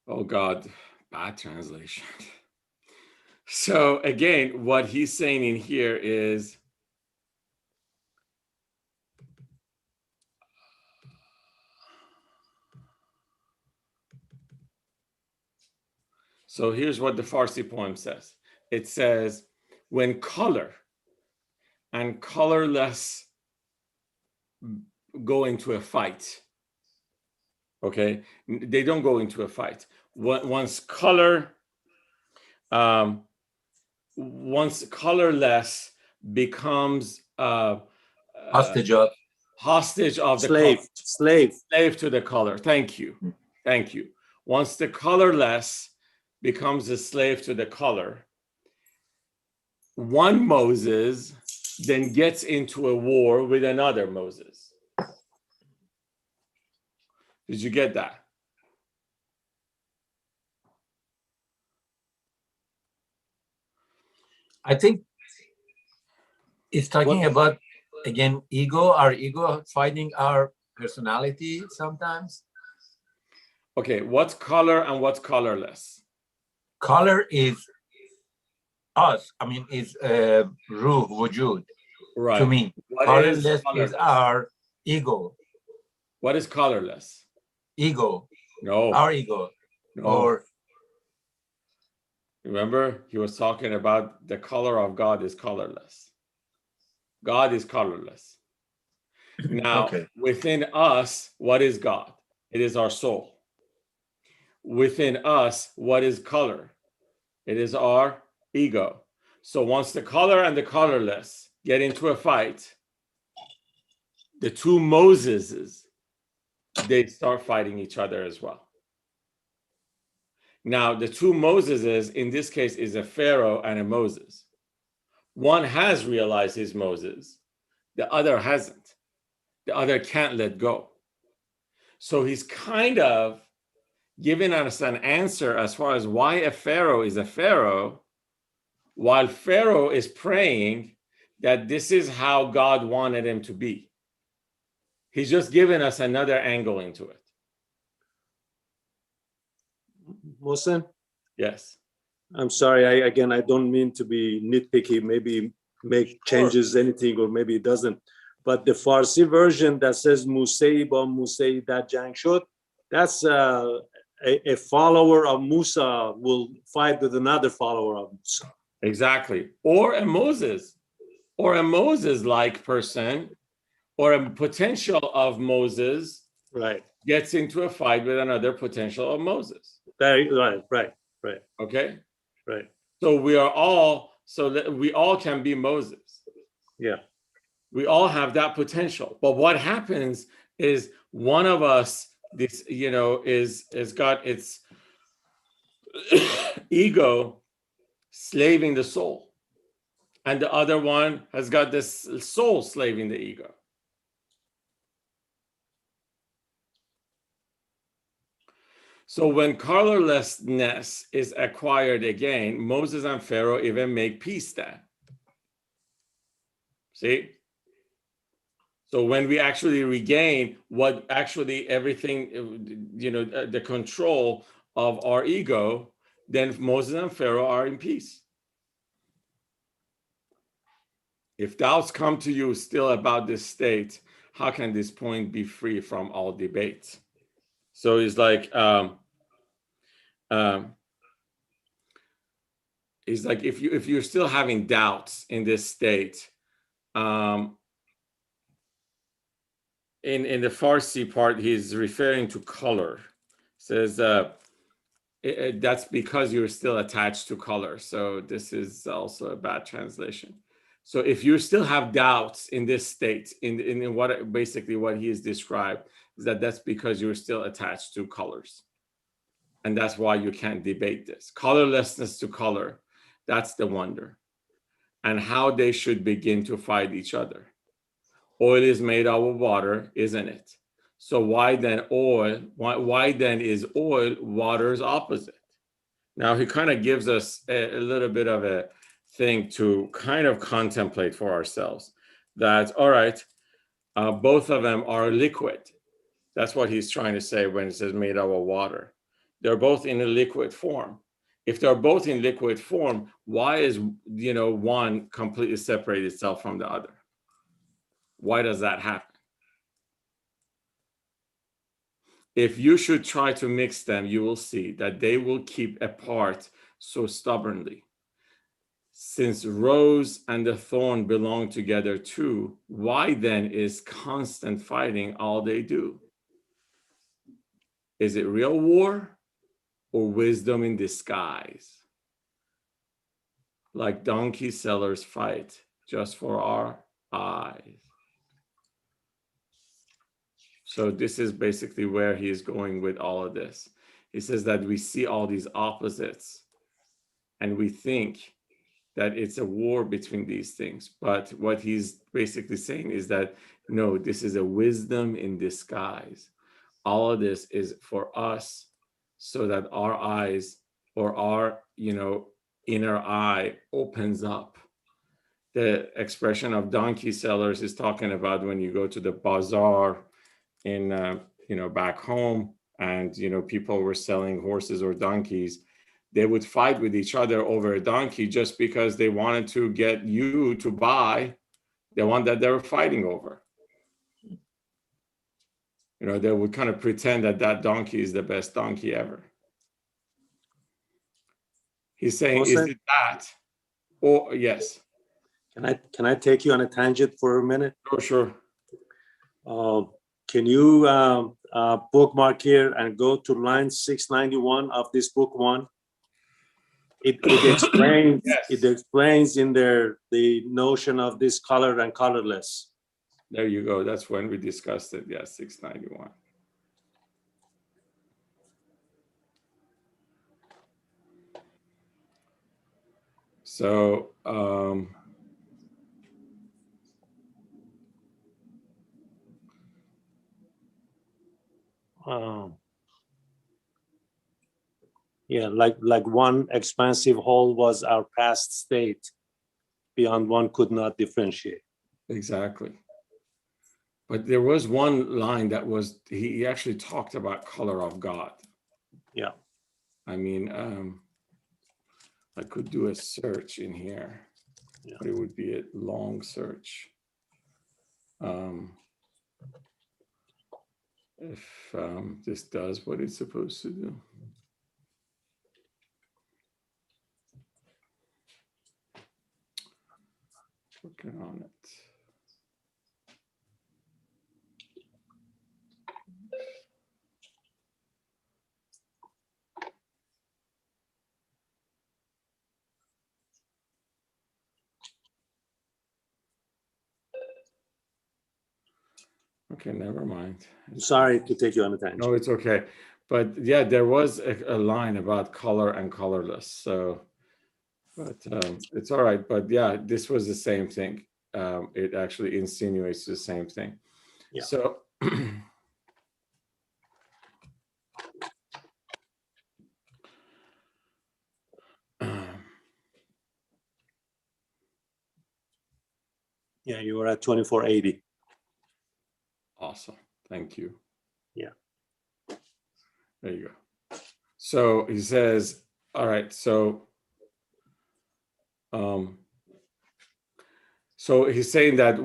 oh God, bad translation. So again, what he's saying in here is, so here's what the Farsi poem says. It says, when color and colorless go into a fight, okay, they don't go into a fight. Once colorless becomes Hostage of the Slave, color, slave. to the color. Thank you. Once the colorless becomes a slave to the color, one Moses then gets into a war with another Moses. Did you get that? I think it's talking about, again, our ego fighting our personality sometimes. Okay, what's color and what's colorless? Color is us. I mean, is ruh, wujud. Right. To me, colorless is our ego. What is colorless? Ego. No. Our ego. No. Or remember, he was talking about the color of God is colorless. God is colorless. Now, within us, what is God? It is our soul. Within us, what is color? It is our ego. So once the color and the colorless get into a fight, the two Moseses, they start fighting each other as well. Now, the two Moseses, in this case, is a Pharaoh and a Moses. One has realized he's Moses. The other hasn't. The other can't let go. So he's kind of giving us an answer as far as why a Pharaoh is a Pharaoh, while Pharaoh is praying that this is how God wanted him to be. He's just giving us another angle into it. Mohsen? Yes. I'm sorry. I don't mean to be nitpicky. Maybe make changes anything, or maybe it doesn't. But the Farsi version that says Musei ba Musei that jang shod, that's a follower of Musa will fight with another follower of Musa. Exactly. Or a Moses-like person, or a potential of Moses Right. gets into a fight with another potential of Moses. Right. Okay. Right. So we are all, so that we all can be Moses. Yeah. We all have that potential. But what happens is one of us, this, is got its ego slaving the soul, and the other one has got this soul slaving the ego. So when colorlessness is acquired again, Moses and Pharaoh even make peace then. See? So when we actually regain what actually everything, the control of our ego, then Moses and Pharaoh are in peace. If doubts come to you still about this state, how can this point be free from all debate? So it's like, if you're still having doubts in this state, in the Farsi part, he's referring to color. Says that's because you're still attached to color. So this is also a bad translation. So if you still have doubts in this state, in what basically what he is described, is that's because you're still attached to colors. And that's why you can't debate this. Colorlessness to color, that's the wonder. And how they should begin to fight each other. Oil is made out of water, isn't it? So why then oil? Why then is oil water's opposite? Now he kind of gives us a little bit of a thing to kind of contemplate for ourselves. That, all right, both of them are liquid. That's what he's trying to say when it says made out of water. They're both in a liquid form. If they're both in liquid form, why is one completely separate itself from the other? Why does that happen? If you should try to mix them, you will see that they will keep apart so stubbornly. Since rose and the thorn belong together too, why then is constant fighting all they do? Is it real war or wisdom in disguise? Like donkey sellers fight just for our eyes. So this is basically where he is going with all of this. He says that we see all these opposites and we think that it's a war between these things. But what he's basically saying is that, no, this is a wisdom in disguise. All of this is for us so that our eyes, or our, inner eye opens up. The expression of donkey sellers is talking about when you go to the bazaar in, back home, and, people were selling horses or donkeys. They would fight with each other over a donkey just because they wanted to get you to buy the one that they were fighting over. They would kind of pretend that donkey is the best donkey ever. He's saying, is it that? Or yes. Can I take you on a tangent for a minute? Sure. Can you bookmark here and go to line 691 of this book one? It explains Yes. It explains in there the notion of this color and colorless. There you go. That's when we discussed it. Yeah, 691. So yeah, like one expansive whole was our past state, beyond one could not differentiate. exactly. But there was one line that was, he actually talked about color of God. Yeah. I mean, I could do a search in here, but it would be a long search. if this does what it's supposed to do. Working on it. Okay, never mind. Sorry to take you on a tangent. No, it's okay. But yeah, there was a line about color and colorless. So, but it's all right. But yeah, this was the same thing. It actually insinuates the same thing. Yeah. So, Yeah, you were at 2480. awesome. Thank you. Yeah. There you go. So he says, all right, so he's saying that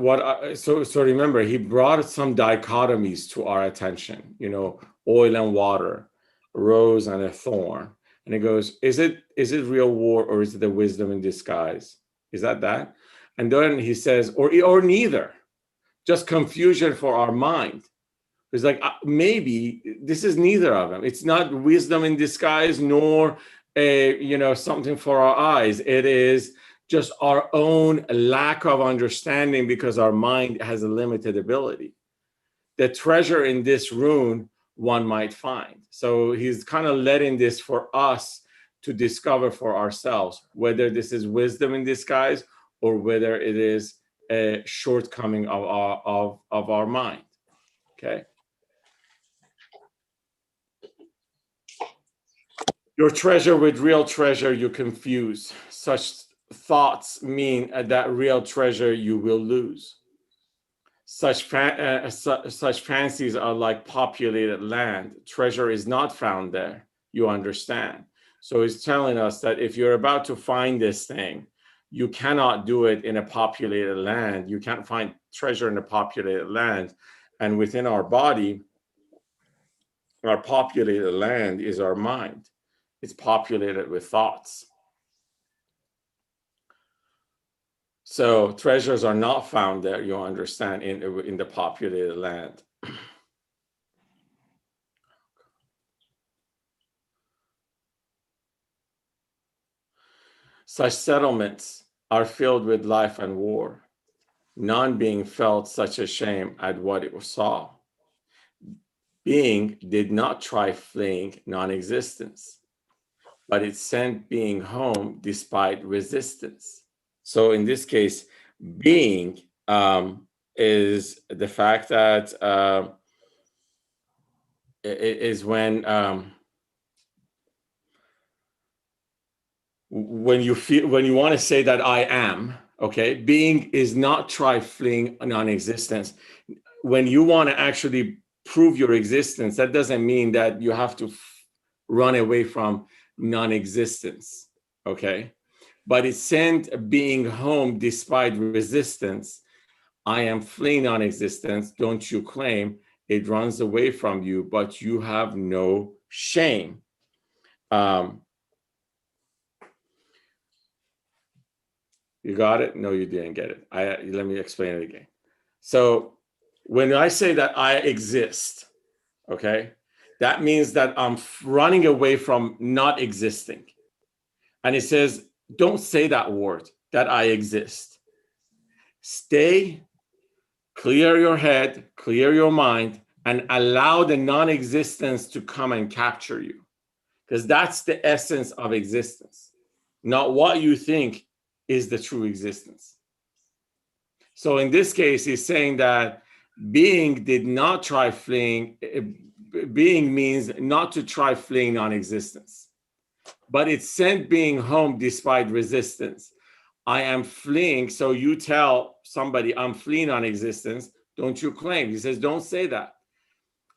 so remember, he brought some dichotomies to our attention, you know, oil and water, rose and a thorn. And he goes, is it real war, or is it the wisdom in disguise? Is that? And then he says, or neither, just confusion for our mind. It's like, maybe this is neither of them. It's not wisdom in disguise, nor something for our eyes. It is just our own lack of understanding, because our mind has a limited ability. The treasure in this rune one might find. So he's kind of letting this for us to discover for ourselves, whether this is wisdom in disguise or whether it is a shortcoming of our mind. Okay. Your treasure with real treasure you confuse. Such thoughts mean that real treasure you will lose. Such fancies are like populated land. Treasure is not found there. You understand? So he's telling us that if you're about to find this thing, you cannot do it in a populated land. You can't find treasure in a populated land. And within our body, our populated land is our mind. It's populated with thoughts. So treasures are not found there, you understand, in the populated land. Such settlements are filled with life and war, none being felt such a shame at what it saw. Being did not try fleeing non-existence, but it sent being home despite resistance. So in this case, being is the fact that is when you want to say that I am, okay, being is not try fleeing non-existence. When you want to actually prove your existence, that doesn't mean that you have to run away from non-existence, okay? But it sent being home despite resistance. I am fleeing non-existence, don't you claim. It runs away from you, but you have no shame. You got it? No, you didn't get it. Let me explain it again. So when I say that I exist, okay, that means that I'm running away from not existing. And it says, don't say that word, that I exist. Stay, clear your head, clear your mind, and allow the non-existence to come and capture you. Because that's the essence of existence, not what you think is the true existence. So in this case, he's saying that being did not try fleeing. Being means not to try fleeing non-existence, but it sent being home despite resistance. I am fleeing. So you tell somebody I'm fleeing non-existence, don't you claim? He says, don't say that.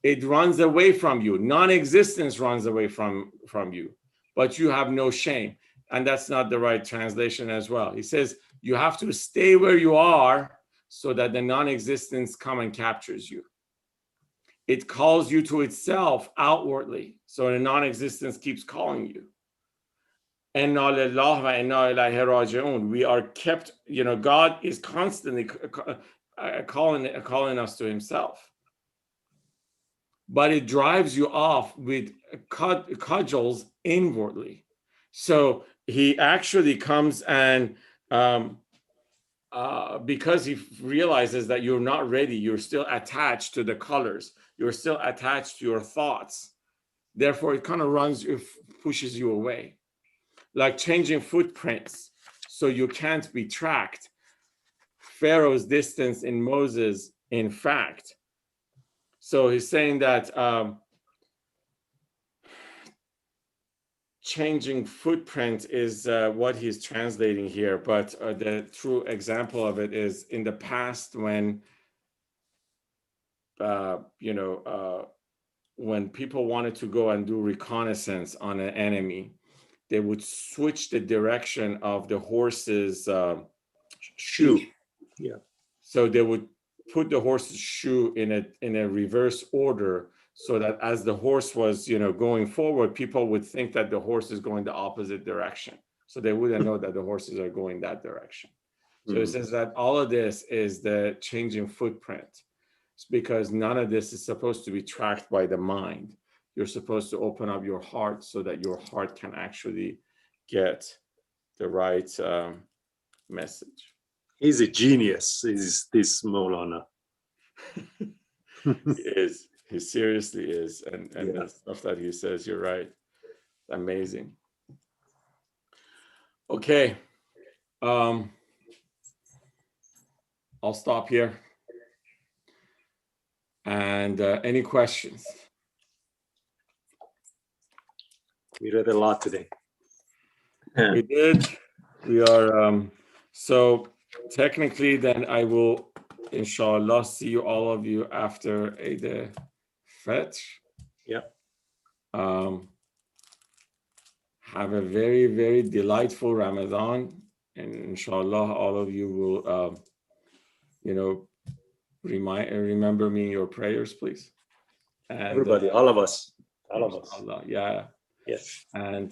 It runs away from you. Non-existence runs away from you, but you have no shame. And that's not the right translation as well. He says, you have to stay where you are, so that the non-existence come and captures you. It calls you to itself outwardly, so the non-existence keeps calling you. Inna lillahi wa inna ilayhi raji'un. We are kept, God is constantly calling us to himself. But it drives you off with cudgels inwardly. So he actually comes and because he realizes that you're not ready, you're still attached to the colors, you're still attached to your thoughts. Therefore, it kind of pushes you away. Like changing footprints so you can't be tracked. Pharaoh's distance in Moses, in fact. So he's saying that changing footprint is what he's translating here, but the true example of it is in the past when when people wanted to go and do reconnaissance on an enemy, they would switch the direction of the horse's shoe. Yeah. So they would put the horse's shoe in a reverse order, so that as the horse was, going forward, people would think that the horse is going the opposite direction. So they wouldn't know that the horses are going that direction. So it says that all of this is the changing footprint. It's because none of this is supposed to be tracked by the mind. You're supposed to open up your heart so that your heart can actually get the right message. He's a genius, is this Maulana. He is. He seriously is. And Yeah. the stuff that he says, you're right. Amazing. Okay. I'll stop here. And any questions? We read a lot today. We did. We are, so technically then I will, inshallah, see you, all of you, after Eid al-Fitr. Yep. Have a very, very delightful Ramadan. And inshallah, all of you will, remember me in your prayers, please. And, Everybody, all of us. All of us. inshallah, yeah. Yes. And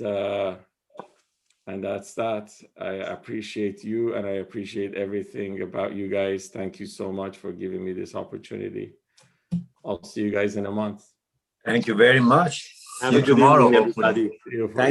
that's that. I appreciate you, and I appreciate everything about you guys. Thank you so much for giving me this opportunity. I'll see you guys in a month. Thank you very much. Have See a you good tomorrow, evening, hopefully. everybody. See you for Thank